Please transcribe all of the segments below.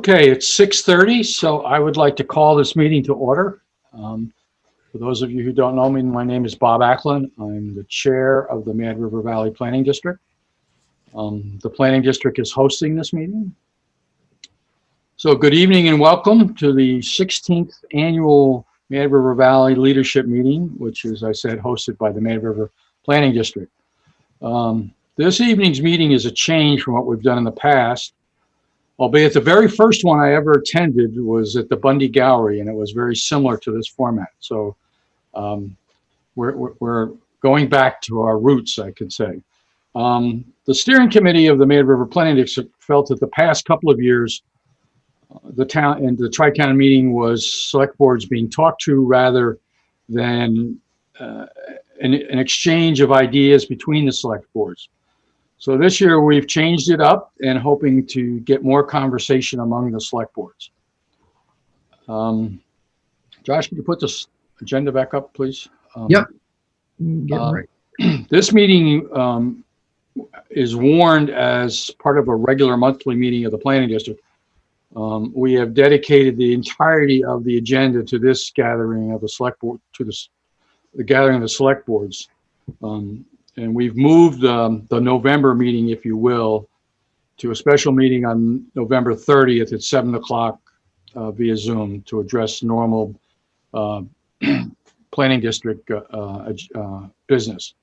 Okay, it's 6:30, so I would like to call this meeting to order. For those of you who don't know me, my name is Bob Acklin. I'm the chair of the Mad River Valley Planning District. The Planning District is hosting this meeting. So good evening and welcome to the 16th annual Mad River Valley Leadership Meeting, which is, as I said, hosted by the Mad River Planning District. This evening's meeting is a change from what we've done in the past. Albeit the very first one I ever attended was at the Bundy Gallery, and it was very similar to this format. So we're going back to our roots, I could say. The steering committee of the Mad River Planning District felt that the past couple of years, the town and the Tri-County meeting was select boards being talked to rather than an exchange of ideas between the select boards. So this year we've changed it up and hoping to get more conversation among the select boards. Josh, can you put this agenda back up, please? Yep. Right. This meeting is warned as part of a regular monthly meeting of the Planning District. We have dedicated the entirety of the agenda to this gathering of the select board, to the gathering of the select boards. And we've moved the November meeting, if you will, to a special meeting on November 30th at 7 o'clock via Zoom to address normal planning district business.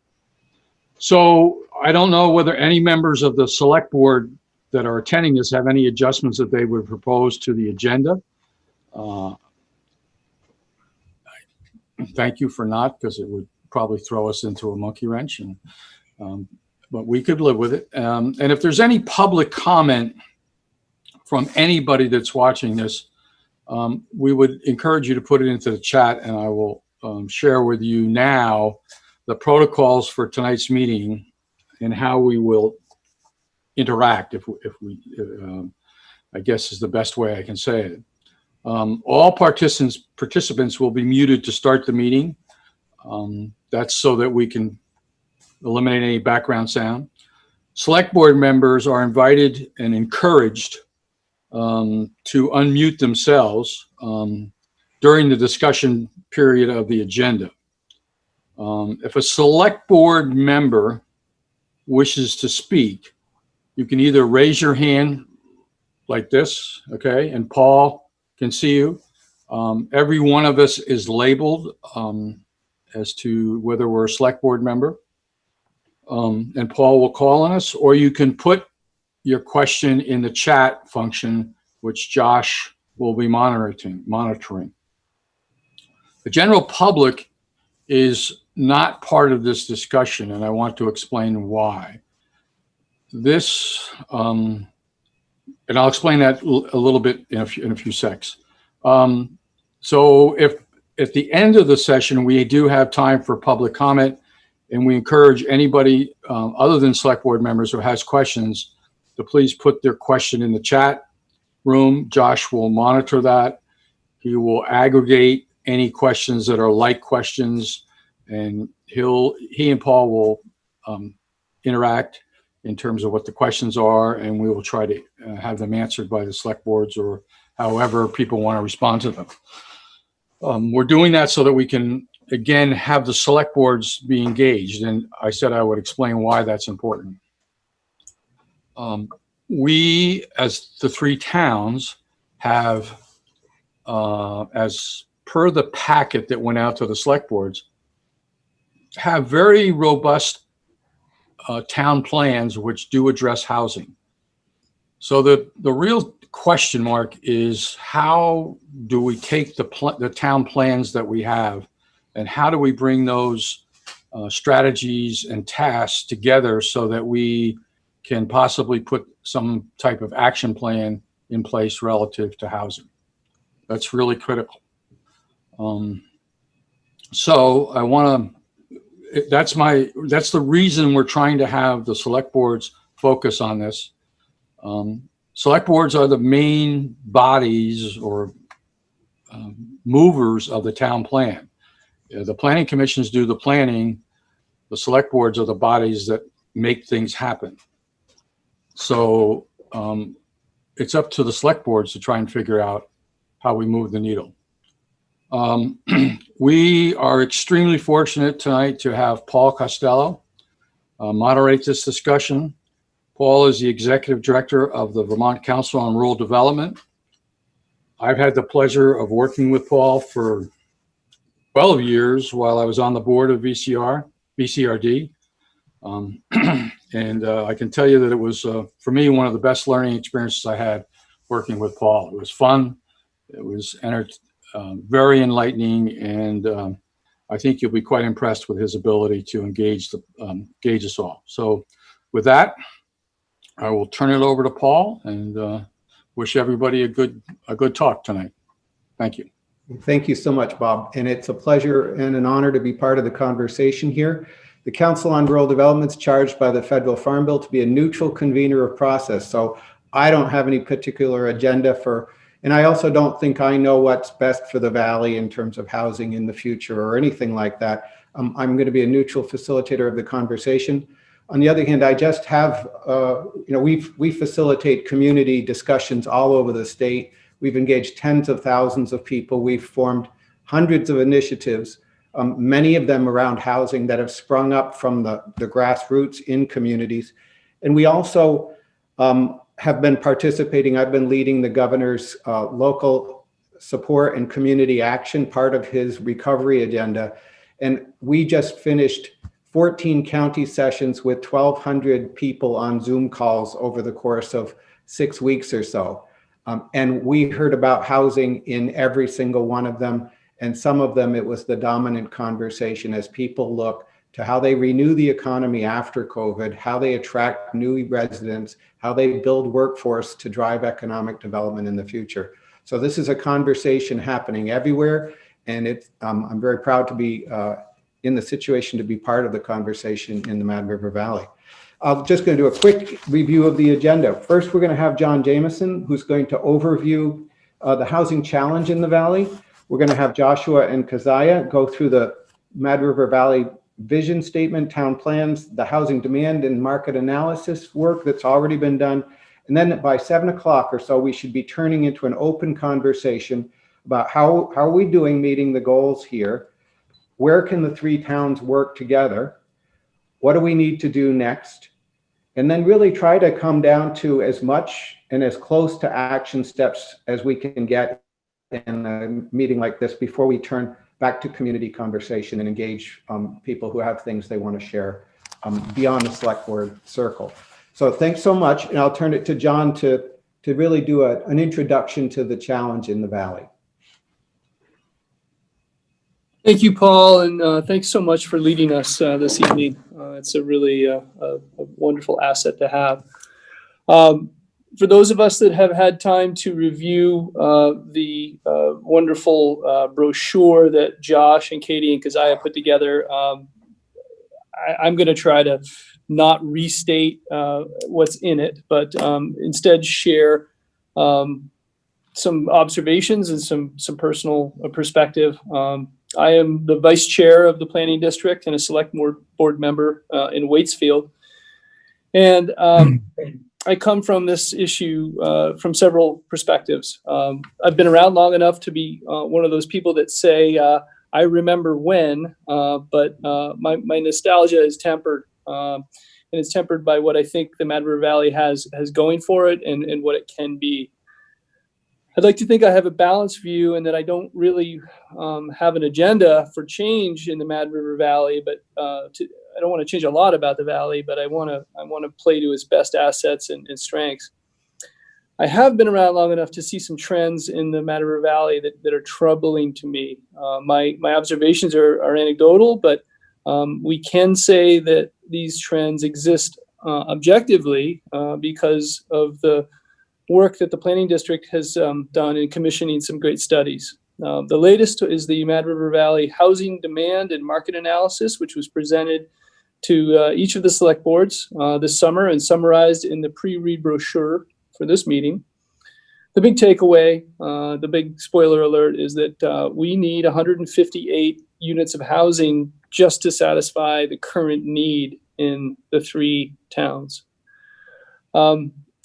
So I don't know whether any members of the select board that are attending this have any adjustments that they would propose to the agenda. Thank you for not, because it would probably throw us into a monkey wrench, and but we could live with it. And if there's any public comment from anybody that's watching this, we would encourage you to put it into the chat, and I will share with you now the protocols for tonight's meeting and how we will interact, if we I guess is the best way I can say it. All participants will be muted to start the meeting. That's so that we can eliminate any background sound. Select board members are invited and encouraged to unmute themselves during the discussion period of the agenda. If a select board member wishes to speak, you can either raise your hand like this, okay, and Paul can see you. Every one of us is labeled as to whether we're a select board member, and Paul will call on us, or you can put your question in the chat function, which Josh will be monitoring. The general public is not part of this discussion, and I want to explain why. This, and I'll explain that a little bit in a few secs. So if at the end of the session, we do have time for public comment, and we encourage anybody other than select board members who has questions to please put their question in the chat room. Josh will monitor that. He will aggregate any questions that are like questions, and he and Paul will interact in terms of what the questions are, and we will try to have them answered by the select boards or however people want to respond to them. We're doing that so that we can, again, have the select boards be engaged. And I said I would explain why that's important. We, as the three towns, have, as per the packet that went out to the select boards, have very robust town plans which do address housing. So the real question mark is, how do we take the town plans that we have, and how do we bring those strategies and tasks together so that we can possibly put some type of action plan in place relative to housing? That's really critical. So I want to, that's the reason we're trying to have the select boards focus on this. Select boards are the main bodies or movers of the town plan. The planning commissions do the planning. The select boards are the bodies that make things happen. So it's up to the select boards to try and figure out how we move the needle. We are extremely fortunate tonight to have Paul Costello moderate this discussion. Paul is the Executive Director of the Vermont Council on Rural Development. I've had the pleasure of working with Paul for 12 years while I was on the board of VCRD. And I can tell you that it was, for me, one of the best learning experiences I had working with Paul. It was fun. It was very enlightening, and I think you'll be quite impressed with his ability to engage us all. So with that, I will turn it over to Paul and wish everybody a good talk tonight. Thank you. Thank you so much, Bob. And it's a pleasure and an honor to be part of the conversation here. The Council on Rural Development is charged by the Federal Farm Bill to be a neutral convener of process. So I don't have any particular agenda for, and I also don't think I know what's best for the Valley in terms of housing in the future or anything like that. I'm going to be a neutral facilitator of the conversation. On the other hand, I just have, we facilitate community discussions all over the state. We've engaged tens of thousands of people. We've formed hundreds of initiatives, many of them around housing that have sprung up from the grassroots in communities. And we also have been participating. I've been leading the governor's local support and community action, part of his recovery agenda. And we just finished 14 county sessions with 1,200 people on Zoom calls over the course of 6 weeks or so. And we heard about housing in every single one of them. And some of them, it was the dominant conversation as people look to how they renew the economy after COVID, how they attract new residents, how they build workforce to drive economic development in the future. So this is a conversation happening everywhere. And I'm very proud to be in the situation to be part of the conversation in the Mad River Valley. I'm just going to do a quick review of the agenda. First, we're going to have John Jameson, who's going to overview the housing challenge in the Valley. We're going to have Joshua and Keziah go through the Mad River Valley vision statement, town plans, the housing demand and market analysis work that's already been done. And then by 7 o'clock or so, we should be turning into an open conversation about how are we doing meeting the goals here? Where can the three towns work together? What do we need to do next? And then really try to come down to as much and as close to action steps as we can get in a meeting like this before we turn back to community conversation and engage people who have things they want to share beyond the select board circle. So thanks so much. And I'll turn it to John to really do an introduction to the challenge in the Valley. Thank you, Paul, and thanks so much for leading us this evening. It's a really a wonderful asset to have. For those of us that have had time to review the wonderful brochure that Josh and Katie and Keziah put together, I'm going to try to not restate what's in it, but instead share some observations and some personal perspective. I am the vice chair of the planning district and a select board member in Waitsfield. And I come from this issue from several perspectives. I've been around long enough to be one of those people that say, I remember when, but my nostalgia is tempered. And it's tempered by what I think the Mad River Valley has going for it and what it can be. I'd like to think I have a balanced view and that I don't really have an agenda for change in the Mad River Valley, but I don't want to change a lot about the Valley, but I want to play to its best assets and strengths. I have been around long enough to see some trends in the Mad River Valley that are troubling to me. My observations are anecdotal, but we can say that these trends exist objectively because of the work that the planning district has done in commissioning some great studies. The latest is the Mad River Valley Housing Demand and Market Analysis, which was presented to each of the select boards this summer and summarized in the pre-read brochure for this meeting. The big takeaway, the big spoiler alert, is that we need 158 units of housing just to satisfy the current need in the three towns.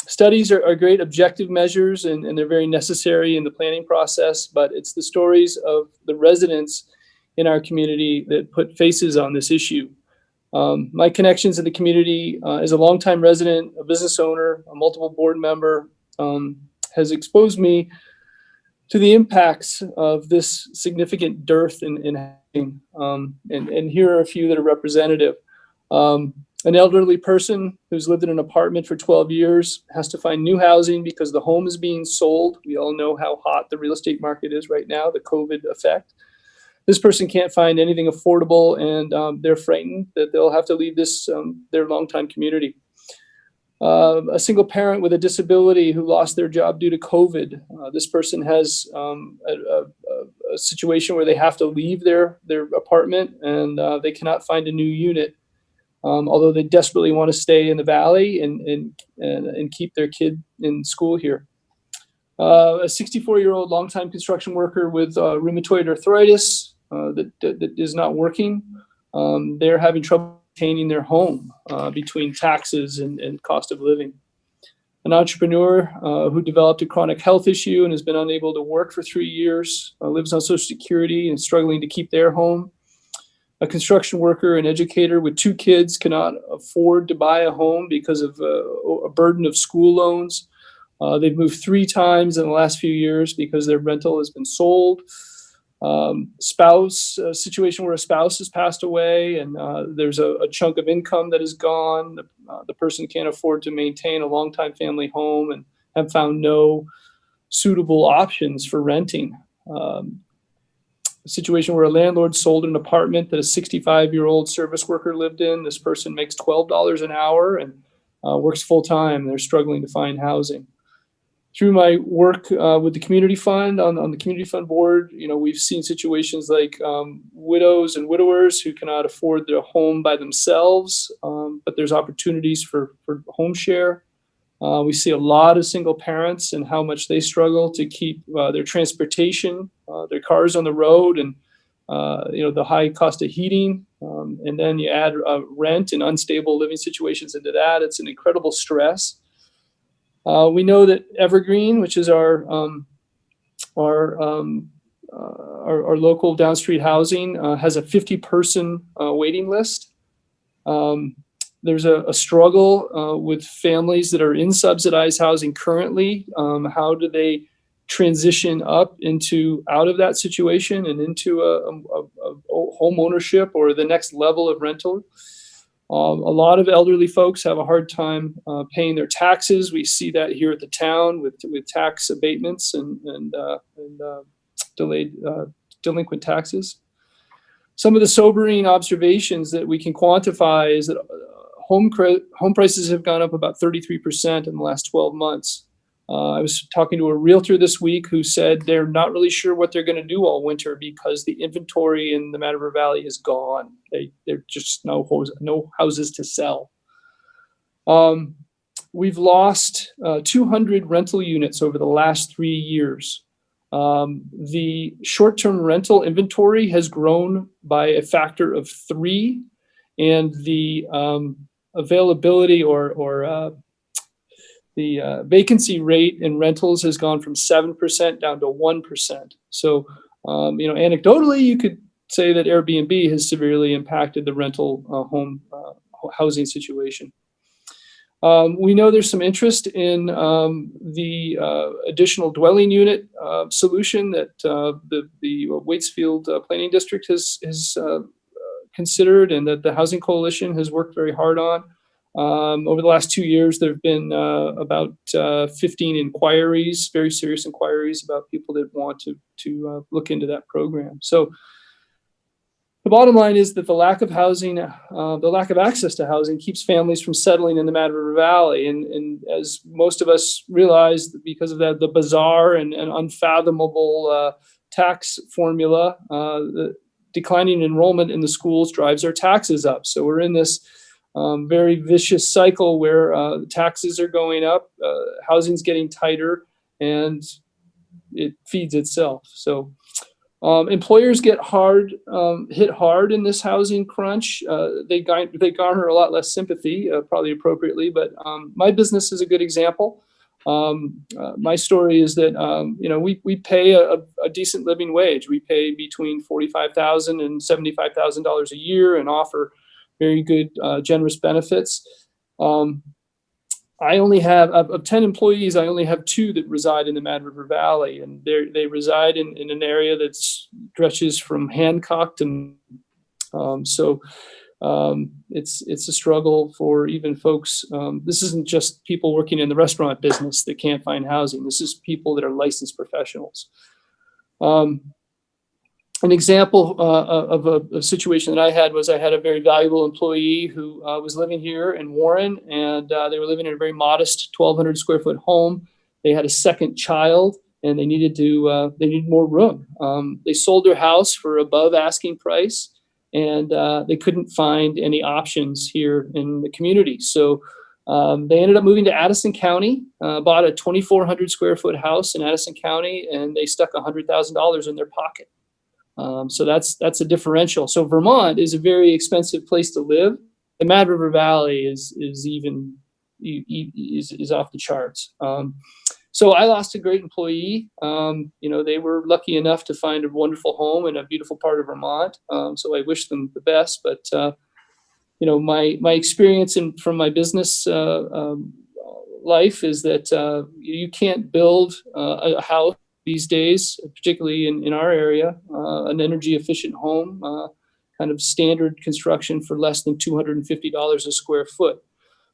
Studies are great objective measures, and they're very necessary in the planning process, but it's the stories of the residents in our community that put faces on this issue. My connections in the community as a longtime resident, a business owner, a multiple board member, has exposed me to the impacts of this significant dearth in housing. And here are a few that are representative. An elderly person who's lived in an apartment for 12 years has to find new housing because the home is being sold. We all know how hot the real estate market is right now, the COVID effect. This person can't find anything affordable, and they're frightened that they'll have to leave this their longtime community. A single parent with a disability who lost their job due to COVID. This person has a situation where they have to leave their apartment, and they cannot find a new unit, although they desperately want to stay in the valley and keep their kid in school here. A 64-year-old longtime construction worker with rheumatoid arthritis that is not working. They're having trouble maintaining their home between taxes and cost of living. An entrepreneur who developed a chronic health issue and has been unable to work for 3 years, lives on Social Security and struggling to keep their home. A construction worker and educator with 2 kids cannot afford to buy a home because of a burden of school loans. They've moved 3 times in the last few years because their rental has been sold. A situation where a spouse has passed away and there's a chunk of income that is gone. The person can't afford to maintain a longtime family home and have found no suitable options for renting. A situation where a landlord sold an apartment that a 65-year-old service worker lived in. This person makes $12 an hour and works full time. They're struggling to find housing. Through my work with the community fund on the community fund board, we've seen situations like widows and widowers who cannot afford their home by themselves, but there's opportunities for home share. We see a lot of single parents and how much they struggle to keep their transportation, their cars on the road, and the high cost of heating. And then you add rent and unstable living situations into that. It's an incredible stress. We know that Evergreen, which is our local downstreet housing, has a 50-person waiting list. There's a struggle with families that are in subsidized housing currently. How do they transition out of that situation and into a home ownership or the next level of rental? A lot of elderly folks have a hard time paying their taxes. We see that here at the town with tax abatements and delayed delinquent taxes. Some of the sobering observations that we can quantify is that home prices have gone up about 33% in the last 12 months. I was talking to a realtor this week who said they're not really sure what they're going to do all winter because the inventory in the Mad River Valley is gone. There's just no houses to sell. We've lost 200 rental units over the last 3 years. The short-term rental inventory has grown by a factor of 3, and the availability or the vacancy rate in rentals has gone from 7% down to 1%. So, anecdotally, you could say that Airbnb has severely impacted the rental home housing situation. We know there's some interest in the additional dwelling unit solution that the Waitsfield Planning District has considered and that the Housing Coalition has worked very hard on. Over the last 2 years, there have been about 15 inquiries, very serious inquiries about people that want to look into that program. So the bottom line is that the lack of housing, the lack of access to housing keeps families from settling in the Mad River Valley. And as most of us realize, because of the bizarre and unfathomable tax formula, the declining enrollment in the schools drives our taxes up. So we're in this very vicious cycle where taxes are going up, housing's getting tighter, and it feeds itself. So Employers get hit hard in this housing crunch. They garner a lot less sympathy, probably appropriately, but my business is a good example. My story is that we pay a decent living wage. We pay between $45,000 and $75,000 a year and offer very good, generous benefits. I only have, of 10 employees, I only have 2 that reside in the Mad River Valley, and they reside in an area that stretches from Hancock to, it's a struggle for even folks. This isn't just people working in the restaurant business that can't find housing. This is people that are licensed professionals. An example of a situation that I had was I had a very valuable employee who was living here in Warren, and they were living in a very modest 1,200 square foot home. They had a second child, and they needed more room. They sold their house for above asking price, and they couldn't find any options here in the community. So they ended up moving to Addison County, bought a 2,400 square foot house in Addison County, and they stuck $100,000 in their pocket. So that's a differential. So Vermont is a very expensive place to live. The Mad River Valley is off the charts. So I lost a great employee. They were lucky enough to find a wonderful home in a beautiful part of Vermont. So I wish them the best. But my experience from my business life is that you can't build a house these days, particularly in our area, an energy efficient home, kind of standard construction for less than $250 a square foot.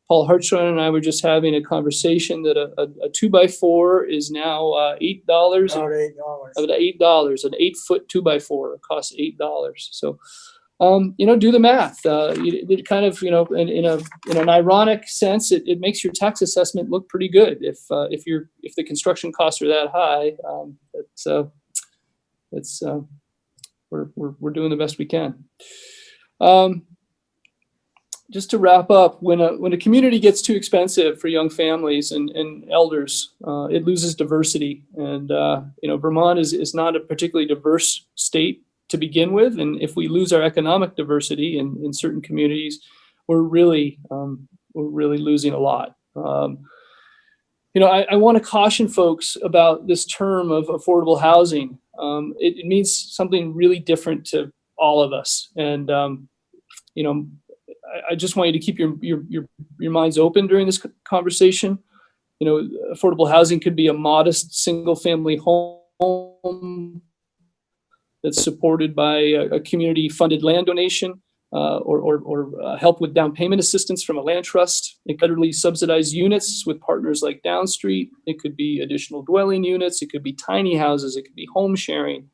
Paul Hartshorn and I were just having a conversation that a 2x4 is now $8. About $8. About $8. An 8-foot 2x4 costs $8. So, do the math. It kind of, in an ironic sense, it makes your tax assessment look pretty good if the construction costs are that high. We're doing the best we can. Just to wrap up, when a community gets too expensive for young families and elders, it loses diversity. And Vermont is not a particularly diverse state to begin with, and if we lose our economic diversity in certain communities, we're really losing a lot. I want to caution folks about this term of affordable housing. It means something really different to all of us, and I just want you to keep your minds open during this conversation. Affordable housing could be a modest single-family home that's supported by a community-funded land donation, or help with down payment assistance from a land trust. It could federally subsidized units with partners like Downstreet. It could be additional dwelling units. It could be tiny houses. It could be home sharing.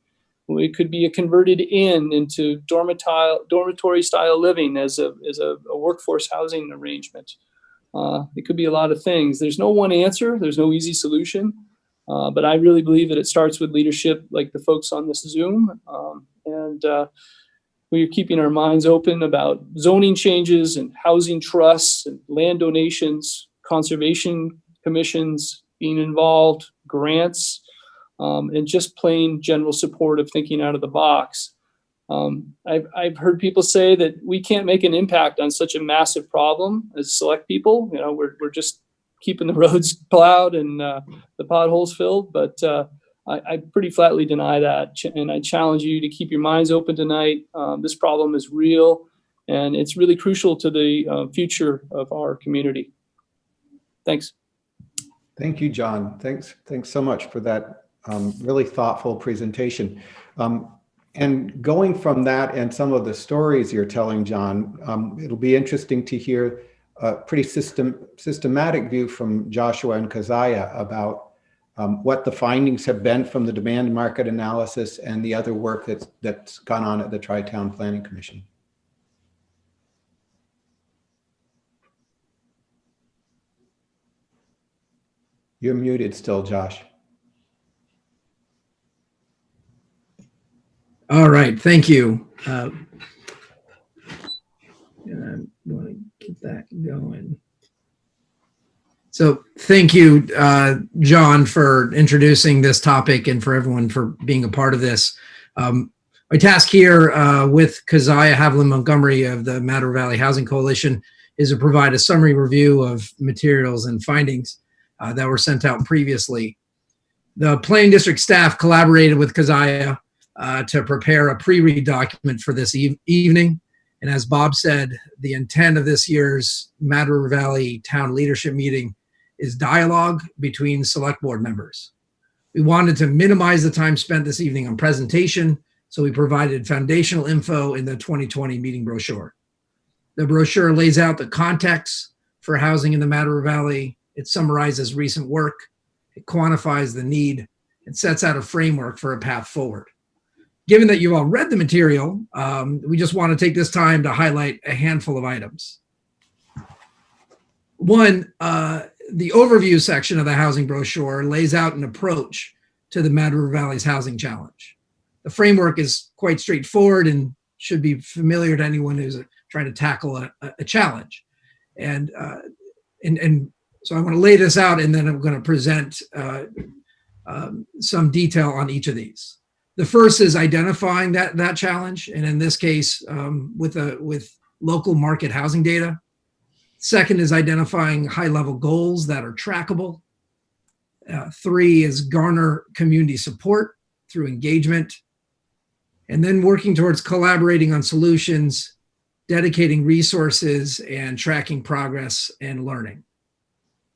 It could be a converted inn into dormitory-style living as a workforce housing arrangement. It could be a lot of things. There's no one answer. There's no easy solution. But I really believe that it starts with leadership like the folks on this Zoom. We're keeping our minds open about zoning changes and housing trusts and land donations, conservation commissions being involved, grants, and just plain general support of thinking out of the box. I've heard people say that we can't make an impact on such a massive problem as select people. We're just keeping the roads plowed and the potholes filled, but I pretty flatly deny that, and I challenge you to keep your minds open tonight. This problem is real, and it's really crucial to the future of our community. Thanks. Thank you, John. Thanks so much for that really thoughtful presentation. And going from that and some of the stories you're telling, John, it'll be interesting to hear a pretty systematic view from Joshua and Keziah about what the findings have been from the demand market analysis and the other work that's gone on at the Tri-Town Planning Commission. You're muted still, Josh. All right, thank you. I want to keep that going. So thank you, John, for introducing this topic and for everyone for being a part of this. My task here with Keziah Haviland Montgomery of the Matter Valley Housing Coalition is to provide a summary review of materials and findings that were sent out previously. The Planning District staff collaborated with Keziah to prepare a pre-read document for this evening. And as Bob said, the intent of this year's Matter Valley Town Leadership Meeting is dialogue between select board members. We wanted to minimize the time spent this evening on presentation, so we provided foundational info in the 2020 meeting brochure. The brochure lays out the context for housing in the Matter Valley. It summarizes recent work. It quantifies the need. It sets out a framework for a path forward. Given that you've all read the material, we just want to take this time to highlight a handful of items. One, the overview section of the housing brochure lays out an approach to the Matter Valley's housing challenge. The framework is quite straightforward and should be familiar to anyone who's trying to tackle a challenge. And so I want to lay this out, and then I'm going to present some detail on each of these. The first is identifying that challenge, and in this case, with local market housing data. Second is identifying high-level goals that are trackable. 3 is garner community support through engagement. And then working towards collaborating on solutions, dedicating resources, and tracking progress and learning.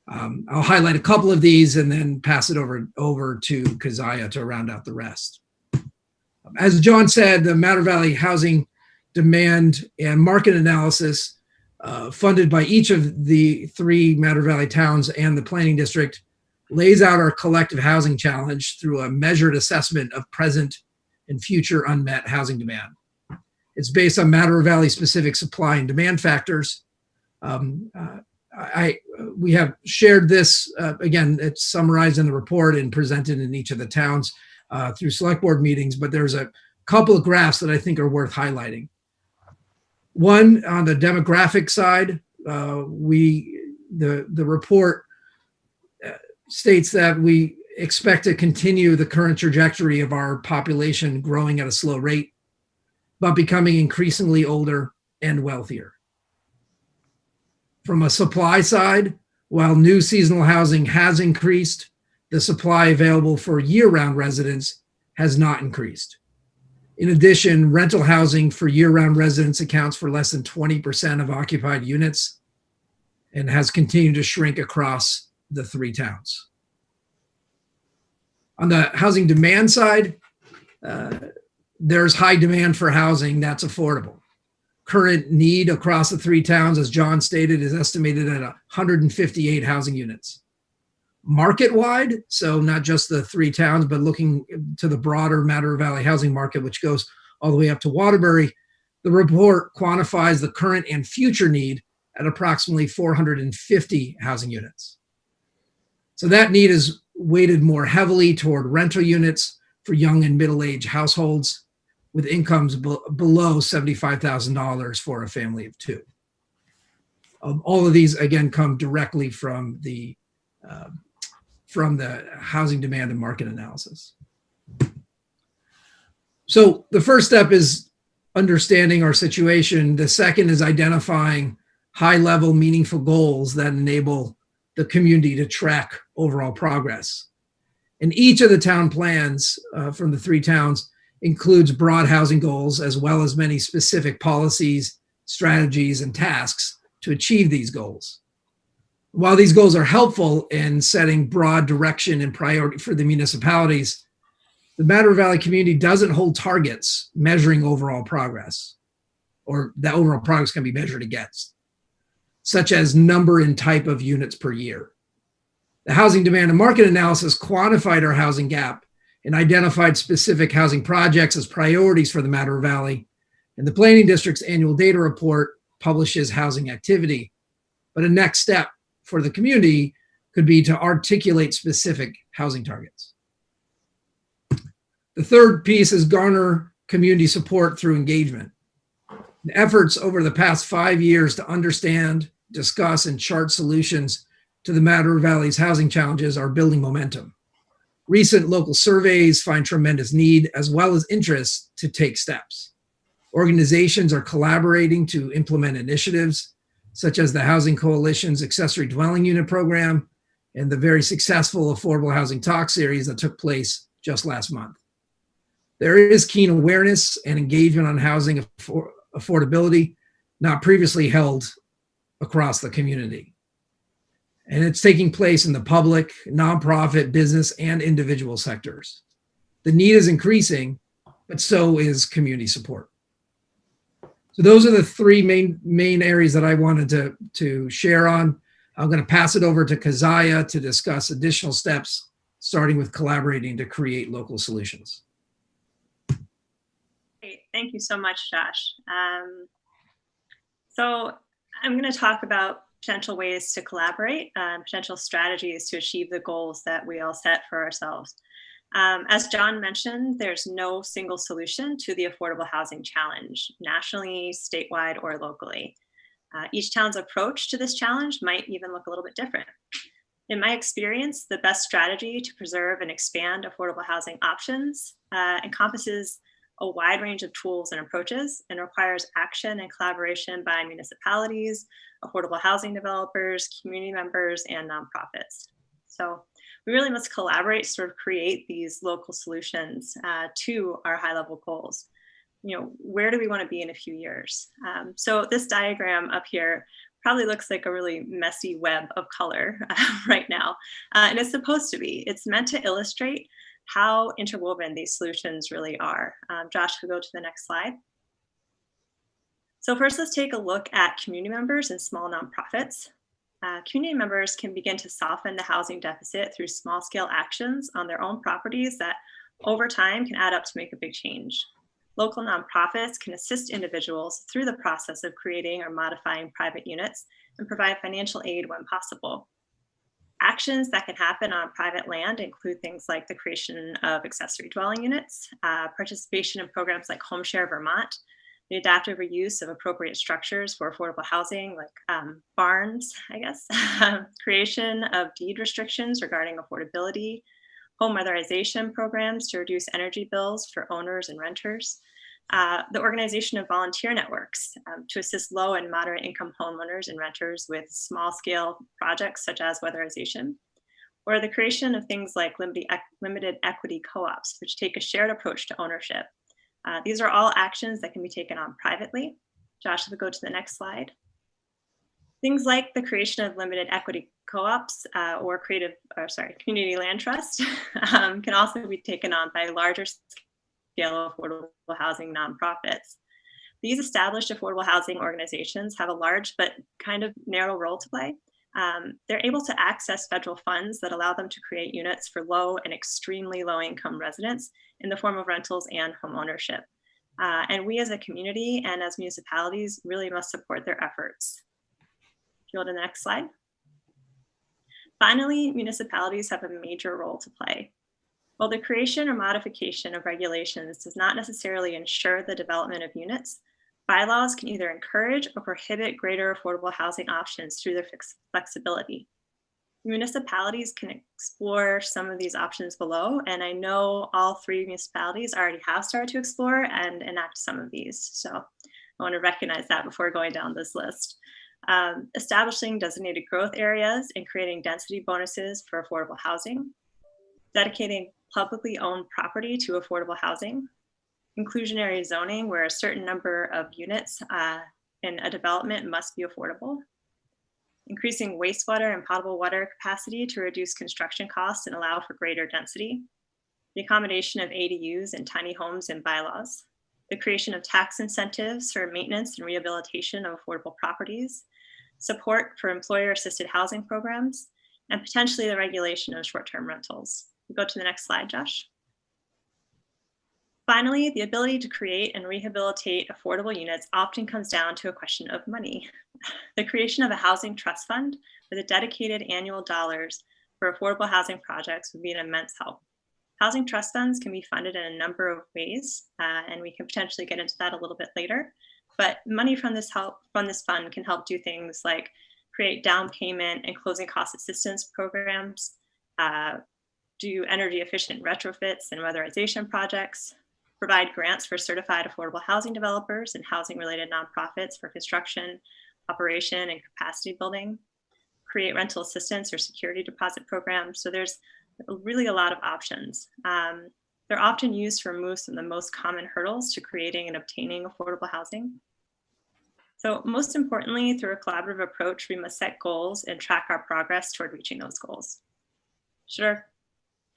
I'll highlight a couple of these and then pass it over to Keziah to round out the rest. As John said, the Matter Valley Housing Demand and Market Analysis, funded by each of the 3 Matter Valley towns and the Planning District, lays out our collective housing challenge through a measured assessment of present and future unmet housing demand. It's based on Matter Valley specific supply and demand factors. We have shared this, again, it's summarized in the report and presented in each of the towns through select board meetings, but there's a couple of graphs that I think are worth highlighting. One, on the demographic side, the report states that we expect to continue the current trajectory of our population growing at a slow rate, but becoming increasingly older and wealthier. From a supply side, while new seasonal housing has increased, the supply available for year-round residents has not increased. In addition, rental housing for year-round residents accounts for less than 20% of occupied units and has continued to shrink across the 3 towns. On the housing demand side, there's high demand for housing that's affordable. Current need across the 3 towns, as John stated, is estimated at 158 housing units. Market-wide, so not just the 3 towns, but looking to the broader Matter Valley housing market, which goes all the way up to Waterbury, the report quantifies the current and future need at approximately 450 housing units. So that need is weighted more heavily toward rental units for young and middle-aged households with incomes below $75,000 for a family of 2. All of these, again, come directly from the housing demand and market analysis. So the first step is understanding our situation. The second is identifying high-level, meaningful goals that enable the community to track overall progress. And each of the town plans from the 3 towns includes broad housing goals, as well as many specific policies, strategies, and tasks to achieve these goals. While these goals are helpful in setting broad direction and priority for the municipalities, the Matter Valley community doesn't hold targets measuring overall progress, or that overall progress can be measured against, such as number and type of units per year. The housing demand and market analysis quantified our housing gap and identified specific housing projects as priorities for the Matter Valley. And the Planning District's annual data report publishes housing activity. But a next step for the community could be to articulate specific housing targets. The third piece is garner community support through engagement. The efforts over the past 5 years to understand, discuss, and chart solutions to the Matter Valley's housing challenges are building momentum. Recent local surveys find tremendous need as well as interest to take steps. Organizations are collaborating to implement initiatives such as the Housing Coalition's Accessory Dwelling Unit Program and the very successful Affordable Housing Talk series that took place just last month. There is keen awareness and engagement on housing affordability not previously held across the community. And it's taking place in the public, nonprofit, business, and individual sectors. The need is increasing, but so is community support. So those are the three main areas that I wanted to share on. I'm going to pass it over to Keziah to discuss additional steps, starting with collaborating to create local solutions. Great. Thank you so much, Josh. So I'm going to talk about potential ways to collaborate, potential strategies to achieve the goals that we all set for ourselves. As John mentioned, there's no single solution to the affordable housing challenge, nationally, statewide, or locally. Each town's approach to this challenge might even look a little bit different. In my experience, the best strategy to preserve and expand affordable housing options encompasses a wide range of tools and approaches and requires action and collaboration by municipalities, affordable housing developers, community members, and nonprofits. So we really must collaborate to sort of create these local solutions to our high-level goals. You know, where do we want to be in a few years? So this diagram up here probably looks like a really messy web of color right now, and it's supposed to be. It's meant to illustrate how interwoven these solutions really are. Josh, could go to the next slide. So first, let's take a look at community members and small nonprofits. Community members can begin to soften the housing deficit through small-scale actions on their own properties that over time can add up to make a big change. Local nonprofits can assist individuals through the process of creating or modifying private units and provide financial aid when possible. Actions that can happen on private land include things like the creation of accessory dwelling units, participation in programs like Home Share Vermont, the adaptive reuse of appropriate structures for affordable housing, like barns, I guess, creation of deed restrictions regarding affordability, home weatherization programs to reduce energy bills for owners and renters, the organization of volunteer networks to assist low and moderate income homeowners and renters with small scale projects such as weatherization, or the creation of things like limited equity co-ops, which take a shared approach to ownership. These are all actions that can be taken on privately. Josh, if we go to the next slide. Things like the creation of limited equity co-ops or community land trust can also be taken on by larger scale affordable housing nonprofits. These established affordable housing organizations have a large but kind of narrow role to play. They're able to access federal funds that allow them to create units for low and extremely low income residents in the form of rentals and home ownership. And we as a community and as municipalities really must support their efforts. Go to the next slide. Finally, municipalities have a major role to play. While the creation or modification of regulations does not necessarily ensure the development of units, bylaws can either encourage or prohibit greater affordable housing options through their flexibility. Municipalities can explore some of these options below, and I know all three municipalities already have started to explore and enact some of these. So I want to recognize that before going down this list. Establishing designated growth areas and creating density bonuses for affordable housing, dedicating publicly owned property to affordable housing, inclusionary zoning where a certain number of units in a development must be affordable, increasing wastewater and potable water capacity to reduce construction costs and allow for greater density, the accommodation of ADUs and tiny homes in bylaws, the creation of tax incentives for maintenance and rehabilitation of affordable properties, support for employer-assisted housing programs, and potentially the regulation of short-term rentals. We'll go to the next slide, Josh. Finally, the ability to create and rehabilitate affordable units often comes down to a question of money. The creation of a housing trust fund with a dedicated annual dollars for affordable housing projects would be an immense help. Housing trust funds can be funded in a number of ways, and we can potentially get into that a little bit later. But money from this fund can help do things like create down payment and closing cost assistance programs, do energy efficient retrofits and weatherization projects, provide grants for certified affordable housing developers and housing related nonprofits for construction, operation, and capacity building, create rental assistance or security deposit programs. So there's really a lot of options. They're often used to remove some of the most common hurdles to creating and obtaining affordable housing. So most importantly, through a collaborative approach, we must set goals and track our progress toward reaching those goals. Should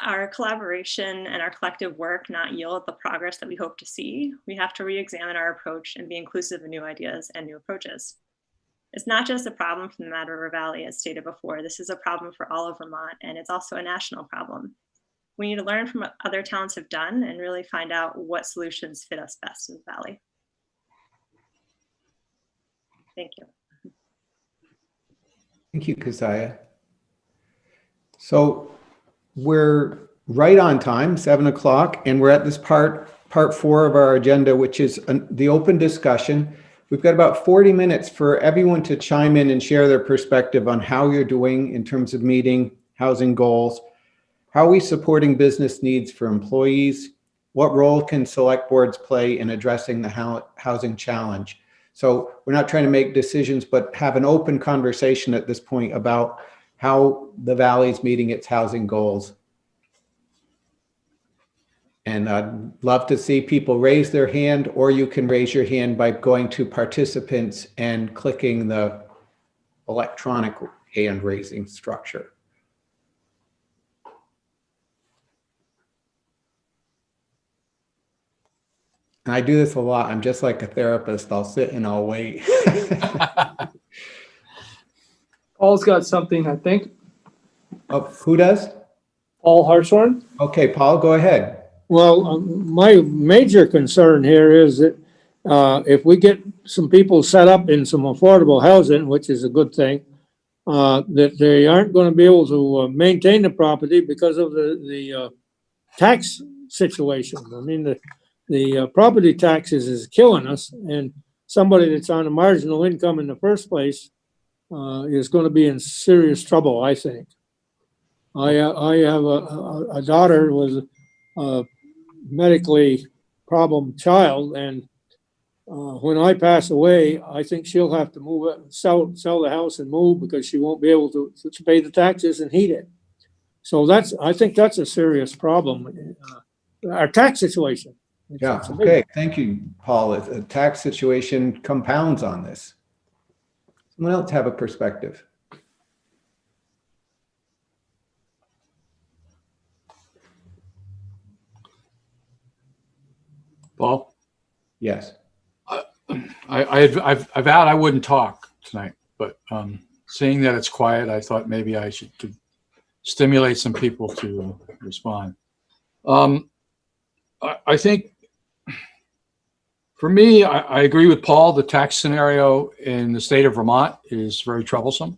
our collaboration and our collective work not yield the progress that we hope to see, we have to re-examine our approach and be inclusive of new ideas and new approaches. It's not just a problem from the Mad River Valley, as stated before. This is a problem for all of Vermont, and it's also a national problem. We need to learn from what other towns have done and really find out what solutions fit us best in the Valley. Thank you. Thank you, Keziah. So we're right on time, 7 o'clock, and we're at this part 4 of our agenda, which is the open discussion. We've got about 40 minutes for everyone to chime in and share their perspective on how you're doing in terms of meeting housing goals. How are we supporting business needs for employees? What role can select boards play in addressing the housing challenge? So we're not trying to make decisions, but have an open conversation at this point about how the Valley is meeting its housing goals. And I'd love to see people raise their hand, or you can raise your hand by going to participants and clicking the electronic hand raising structure. And I do this a lot. I'm just like a therapist. I'll sit and I'll wait. Paul's got something, I think. Oh, who does? Paul Hartshorn. Okay, Paul, go ahead. Well, my major concern here is that if we get some people set up in some affordable housing, which is a good thing, that they aren't going to be able to maintain the property because of the tax situation. I mean, the property taxes is killing us, and somebody that's on a marginal income in the first place is going to be in serious trouble, I think. I have a daughter who was a medically problem child, and when I pass away, I think she'll have to move, sell the house and move, because she won't be able to pay the taxes and heat it. So I think that's a serious problem. Our tax situation. Yeah, okay, thank you, Paul. The tax situation compounds on this. Someone else have a perspective? Paul? Yes. I've vowed I wouldn't talk tonight, but seeing that it's quiet, I thought maybe I could stimulate some people to respond. I think, for me, I agree with Paul. The tax scenario in the state of Vermont is very troublesome,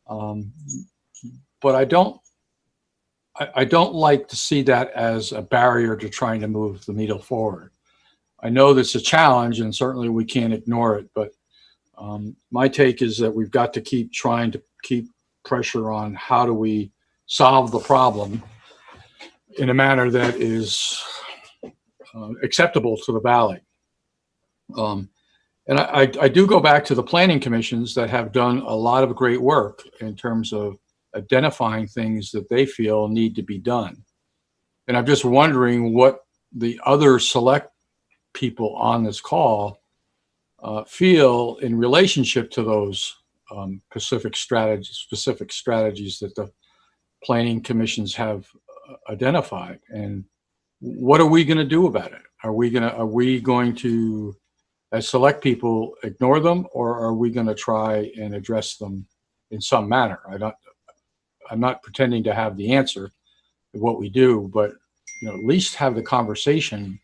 but I don't like to see that as a barrier to trying to move the needle forward. I know that's a challenge, and certainly we can't ignore it, but my take is that we've got to keep trying to keep pressure on how do we solve the problem in a manner that is acceptable to the Valley. And I do go back to the planning commissions that have done a lot of great work in terms of identifying things that they feel need to be done. And I'm just wondering what the other select people on this call feel in relationship to those specific strategies that the planning commissions have identified. And what are we going to do about it? Are we going to, as select people, ignore them, or are we going to try and address them in some manner? I'm not pretending to have the answer to what we do, but at least have the conversation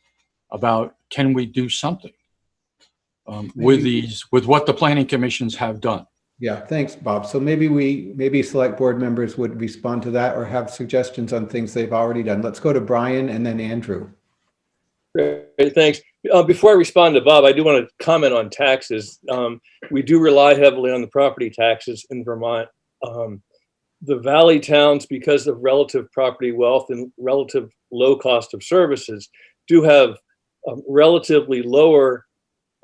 about, can we do something with what the planning commissions have done? Yeah, thanks, Bob. So maybe select board members would respond to that or have suggestions on things they've already done. Let's go to Brian and then Andrew. Great, thanks. Before I respond to Bob, I do want to comment on taxes. We do rely heavily on the property taxes in Vermont. the valley towns, because of relative property wealth and relative low cost of services, do have relatively lower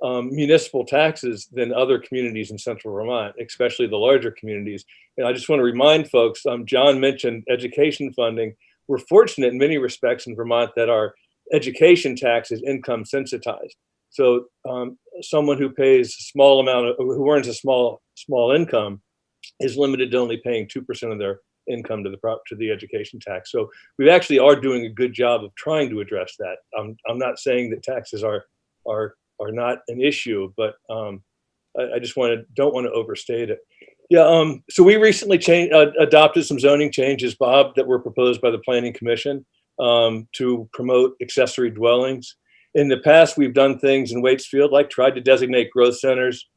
municipal taxes than other communities in central Vermont, especially the larger communities. And I just want to remind folks, John mentioned education funding. We're fortunate in many respects in Vermont that our education tax is income sensitized. So someone who pays a small amount of, who earns a small income is limited to only paying 2% of their income to the education tax. So we actually are doing a good job of trying to address that. I'm not saying that taxes are not an issue, but I just don't want to overstate it. Yeah. So we recently adopted some zoning changes, Bob, that were proposed by the Planning Commission to promote accessory dwellings. In the past, we've done things in Waitsfield, like tried to designate growth centers,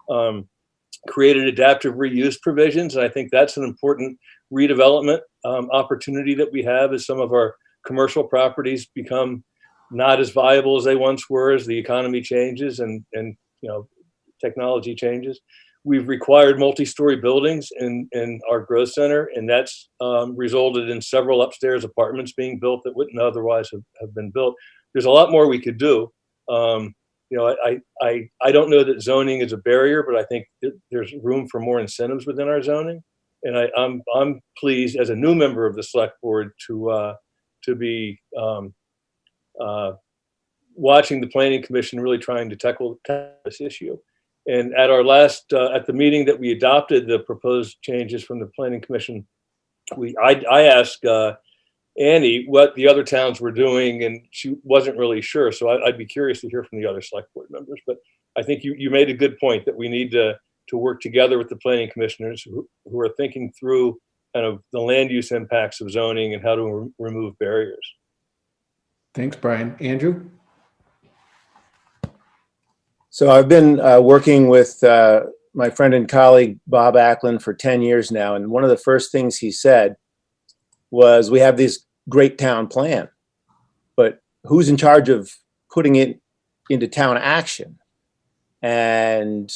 created adaptive reuse provisions. And I think that's an important redevelopment opportunity that we have as some of our commercial properties become not as viable as they once were as the economy changes and technology changes. We've required multi-story buildings in our growth center, and that's resulted in several upstairs apartments being built that wouldn't otherwise have been built. There's a lot more we could do. I don't know that zoning is a barrier, but I think there's room for more incentives within our zoning. And I'm pleased as a new member of the select board to be watching the Planning Commission really trying to tackle this issue. And at our last, at the meeting that we adopted the proposed changes from the Planning Commission, I asked Annie what the other towns were doing, and she wasn't really sure. So I'd be curious to hear from the other select board members. But I think you made a good point that we need to work together with the planning commissioners who are thinking through kind of the land use impacts of zoning and how to remove barriers. Thanks, Brian. Andrew? So I've been working with my friend and colleague, Bob Ackland, for 10 years now. And one of the first things he said was, we have this great town plan, but who's in charge of putting it into town action? And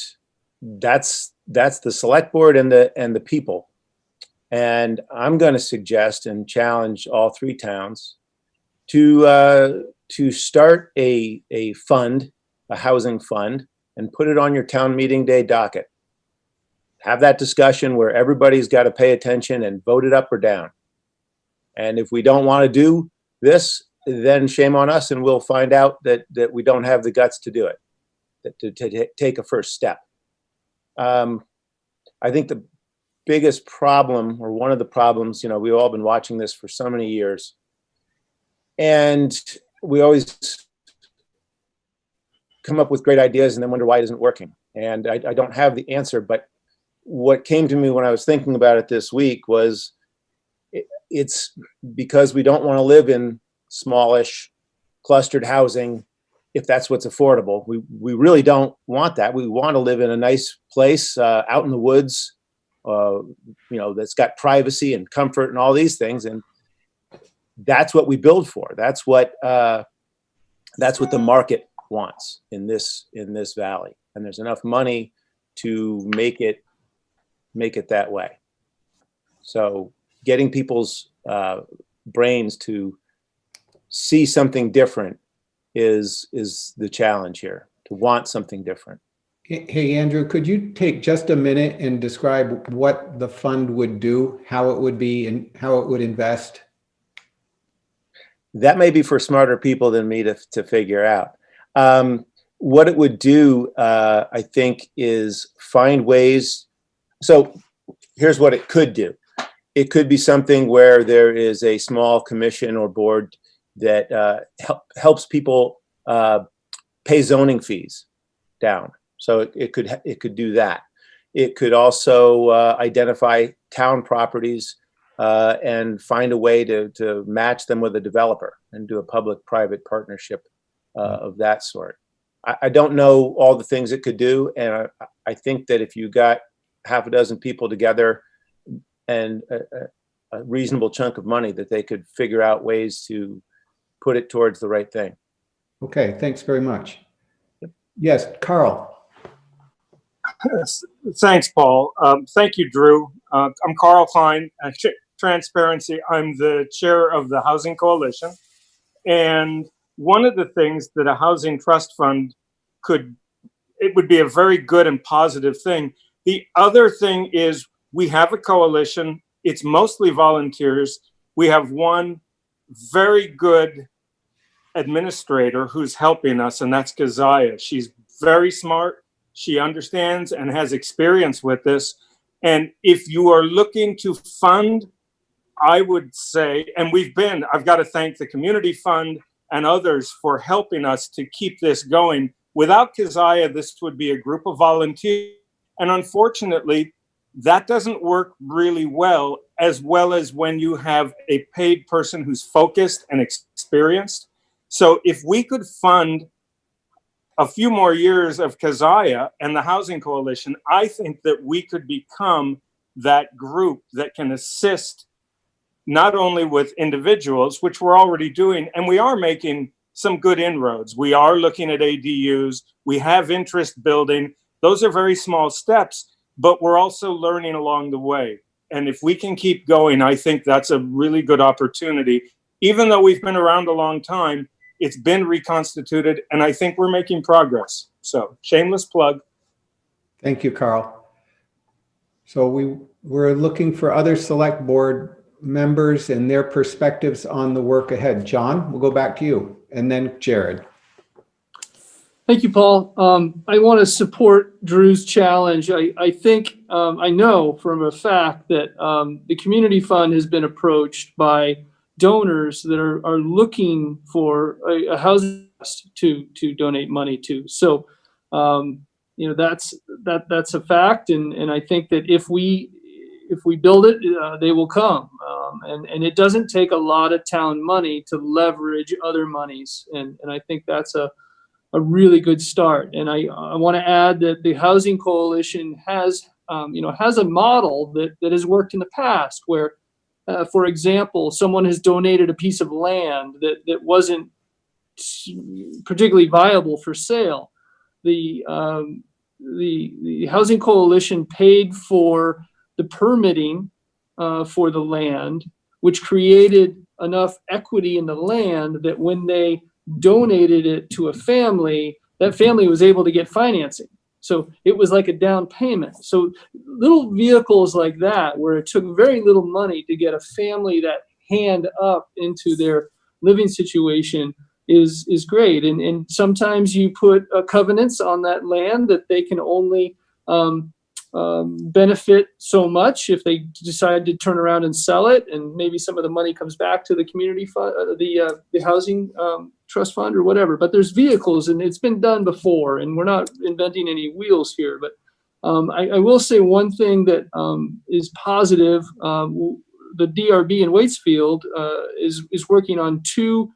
that's the select board and the people. And I'm going to suggest and challenge all three towns to start a fund, a housing fund, and put it on your town meeting day docket. Have that discussion where everybody's got to pay attention and vote it up or down. And if we don't want to do this, then shame on us, and we'll find out that we don't have the guts to do it, to take a first step. I think the biggest problem, or one of the problems, we've all been watching this for so many years, and we always come up with great ideas and then wonder why it isn't working. And I don't have the answer, but what came to me when I was thinking about it this week was it's because we don't want to live in smallish, clustered housing if that's what's affordable. We really don't want that. We want to live in a nice place out in the woods, that's got privacy and comfort and all these things. And that's what we build for. That's what the market wants in this valley. And there's enough money to make it that way. So getting people's brains to see something different is the challenge here, to want something different. Hey, Andrew, could you take just a minute and describe what the fund would do, how it would be, and how it would invest? That may be for smarter people than me to figure out. What it would do, I think, is find ways. So here's what it could do. It could be something where there is a small commission or board that helps people pay zoning fees down. So it could do that. It could also identify town properties and find a way to match them with a developer and do a public-private partnership of that sort. I don't know all the things it could do, and I think that if you got half a dozen people together and a reasonable chunk of money, that they could figure out ways to put it towards the right thing. Okay, thanks very much. Yes, Carl. Thanks, Paul. Thank you, Drew. I'm Carl Klein. Transparency. I'm the chair of the Housing Coalition. And one of the things that a housing trust fund it would be a very good and positive thing. The other thing is we have a coalition. It's mostly volunteers. We have one very good administrator who's helping us, and that's Keziah. She's very smart. She understands and has experience with this. And if you are looking to fund, I would say, and I've got to thank the Community Fund and others for helping us to keep this going. Without Keziah, this would be a group of volunteers. And unfortunately, that doesn't work really well as when you have a paid person who's focused and experienced. So if we could fund a few more years of Keziah and the Housing Coalition, I think that we could become that group that can assist not only with individuals, which we're already doing, and we are making some good inroads. We are looking at ADUs. We have interest building. Those are very small steps, but we're also learning along the way. And if we can keep going, I think that's a really good opportunity. Even though we've been around a long time, it's been reconstituted, and I think we're making progress. So, shameless plug. Thank you, Carl. So we're looking for other select board members and their perspectives on the work ahead. John, we'll go back to you, and then Jared. Thank you, Paul. I want to support Drew's challenge. I think, I know from a fact that the Community Fund has been approached by donors that are looking for a housing trust to donate money to. So, that's a fact. And I think that if we build it, they will come. And it doesn't take a lot of town money to leverage other monies. And I think that's a really good start. And I want to add that the Housing Coalition has a model that has worked in the past where, for example, someone has donated a piece of land that wasn't particularly viable for sale. The Housing Coalition paid for the permitting for the land, which created enough equity in the land that when they donated it to a family, that family was able to get financing. So it was like a down payment. So little vehicles like that, where it took very little money to get a family that hand up into their living situation, is great. And sometimes you put covenants on that land that they can only benefit so much if they decide to turn around and sell it, and maybe some of the money comes back to the community fund, the housing trust fund or whatever. But there's vehicles, and it's been done before, and we're not inventing any wheels here. But I will say one thing that is positive. The DRB in Waitsfield is working on two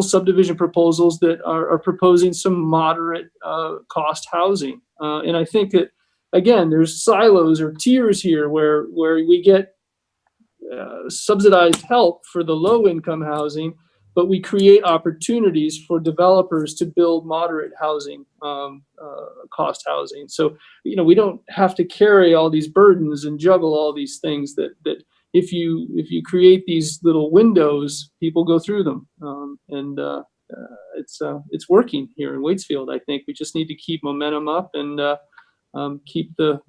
subdivision proposals that are proposing some moderate cost housing. And I think that, again, there's silos or tiers here where we get subsidized help for the low income housing, but we create opportunities for developers to build moderate housing, cost housing. So, we don't have to carry all these burdens and juggle all these things that if you create these little windows, people go through them. It's working here in Waitsfield. I think we just need to keep momentum up and keep the